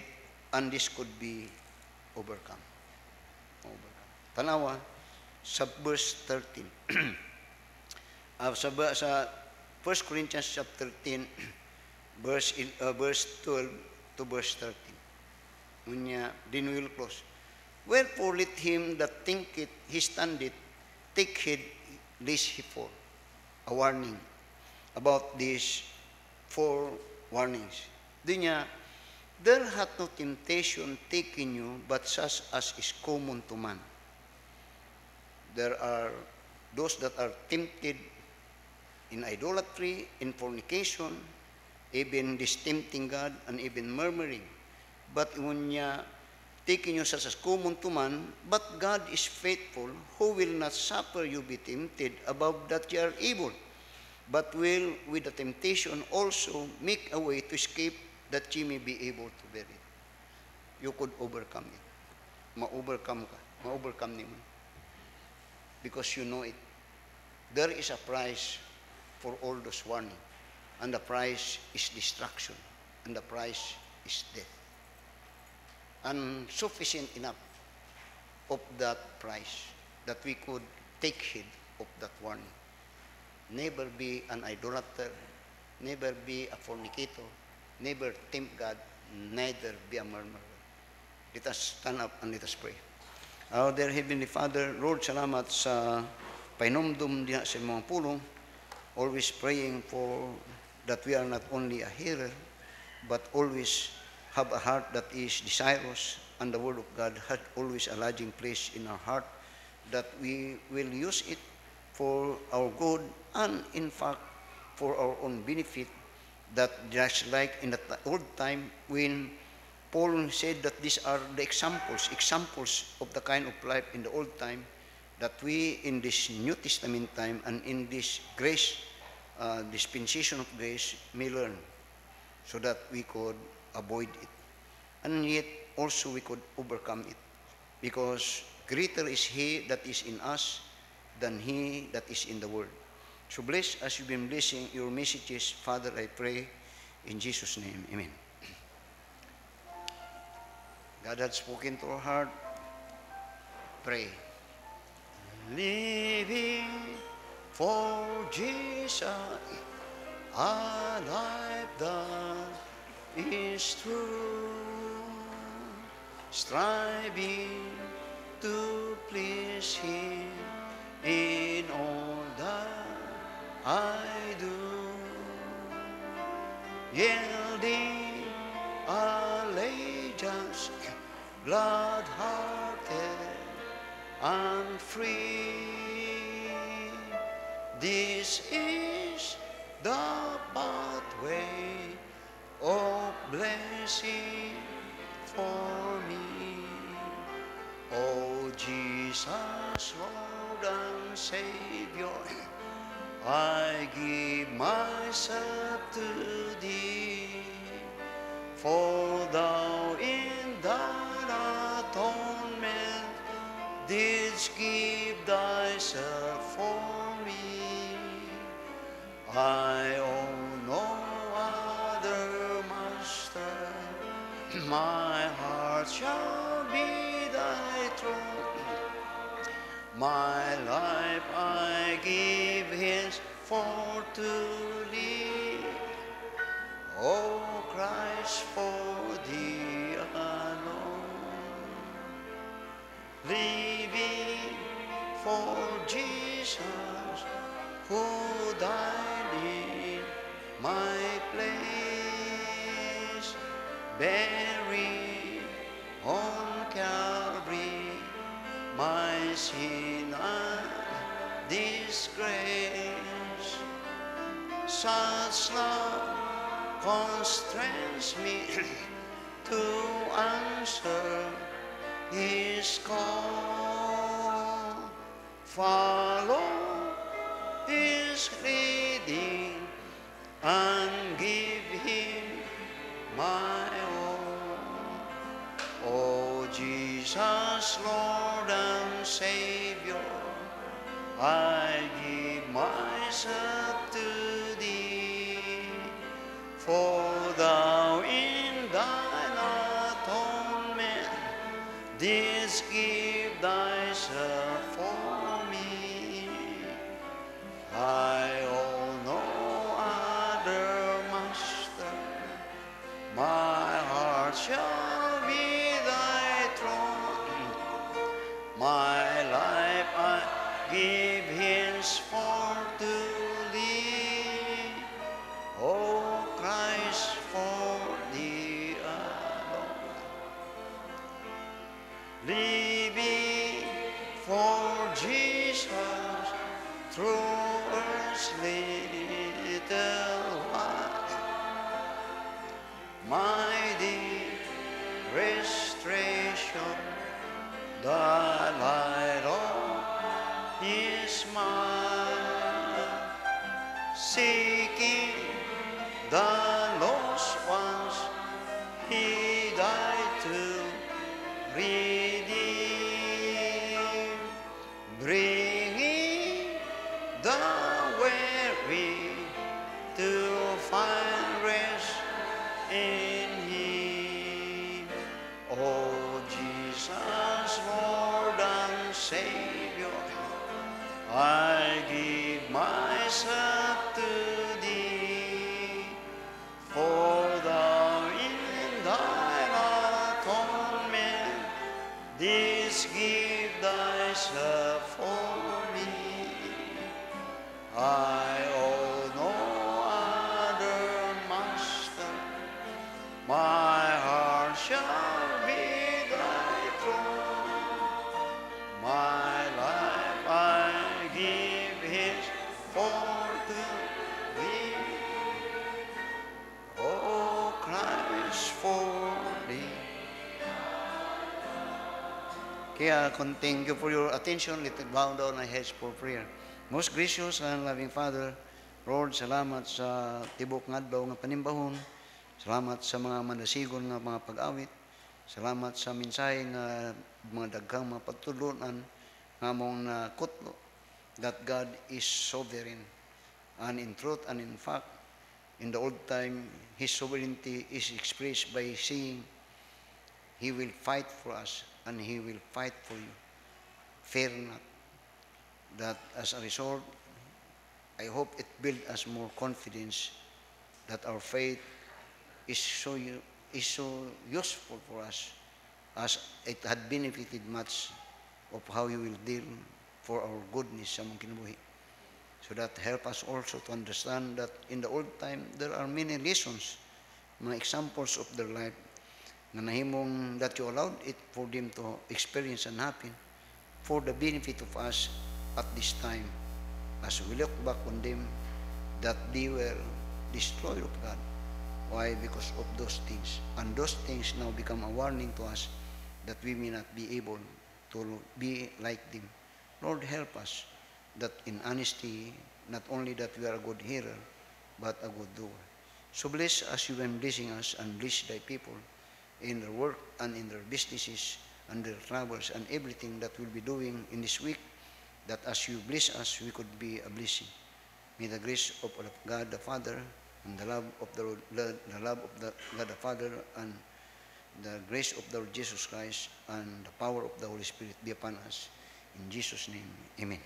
and this could be overcome. Tanawa, sa verse 13. Sa 1 Corinthians chapter 10, verse 12 to verse 13. Unya, then we will close. Wherefore let him that thinketh he standeth take heed lest he fall. A warning about these 4 warnings. Dinya, there hath no temptation taken you but such as is common to man. There are those that are tempted in idolatry, in fornication, even distempting God, and even murmuring. But when niya taking you such as common to man, but God is faithful, who will not suffer you be tempted above that ye are able, but will with the temptation also make a way to escape, that ye may be able to bear it. You could overcome it. Ma-overcome ka. Ma-overcome niyo. Because you know it. There is a price for all those warning. And the price is destruction. And the price is death. And sufficient enough of that price, that we could take heed of that warning. Never be an idolater, never be a fornicator, never tempt God, neither be a murmurer. Let us stand up and let us pray. Our dear Heavenly Father, Lord, salamat sa painumdum diha sa mga pulong, always praying for that we are not only a hearer, but always have a heart that is desirous, and the Word of God had always a lodging place in our heart, that we will use it for our good and in fact for our own benefit, that just like in the old time when Paul said that these are the examples of the kind of life in the old time, that we in this New Testament time and in this grace, dispensation of grace, may learn, so that we could avoid it. And yet also we could overcome it, because greater is He that is in us than he that is in the world. So bless as you've been blessing your messages, Father, I pray in Jesus' name. Amen. God had spoken to our heart. Pray. Living for Jesus, a life that is true, striving to please Him in all that I do, yielding allegiance, glad-hearted and free. This is the pathway of blessing for me. Oh Jesus, Lord and Savior, I give myself to Thee, for Thou in Thine atonement didst give Thyself for me. I own no other master, my heart shall be Thy throne. My life I give henceforth to Thee, O Christ, for Thee alone. Living for Jesus, who died in my place, bearing on Calvary my sin and disgrace. Such love constrains me to answer His call, follow His leading, and give Him my all. Oh Jesus, Lord and Savior, I give myself to Thee, for Thou in Thine atonement didst give Thyself for me. I own no other master, my heart shall be Thy throne. My life I give henceforth to Thee, O Christ, for Thee alone. Living for Jesus through earth's little while, my deep restoration, the light of His smile, seeking the lost ones He died to redeem, bringing the weary to find rest in Him. Oh Jesus, Lord Savior, I give myself to Thee, for Thou in Thine atonement didst give Thyself for me. I owe no other master, my heart shall be Thy throne. My life I give henceforth to Thee, O Christ, for Thee. Kaya, thank you for your attention. Let us bow down our heads for prayer. Most gracious and loving Father, Lord, salamat sa tibok nga adlaw nga panimbahon. Salamat sa mga mandasigon nga mga pag-awit. Salamat sa mensahe nga mga daghang mga pagtulunan nga mong nakutlo that God is sovereign. And in truth and in fact, in the old time, His sovereignty is expressed by saying, He will fight for us and He will fight for you. Fear not. That as a result, I hope it builds us more confidence that our faith is so useful for us, as it had benefited much of how He will deal for our goodness sa mong kinabuhi. So that help us also to understand that in the old time, there are many lessons, mga examples of their life, na nahimong that you allowed it for them to experience and happen for the benefit of us at this time, as we look back on them, that they were destroyed of God. Why? Because of those things. And those things now become a warning to us that we may not be able to be like them. Lord, help us that in honesty, not only that we are a good hearer, but a good doer. So bless as you are blessing us, and bless Thy people in their work and in their businesses and their travels and everything that we'll be doing in this week, that as you bless us, we could be a blessing. May the grace of God the Father, and the love of the God the Father, and the grace of the Lord Jesus Christ, and the power of the Holy Spirit be upon us. In Jesus' name, amen.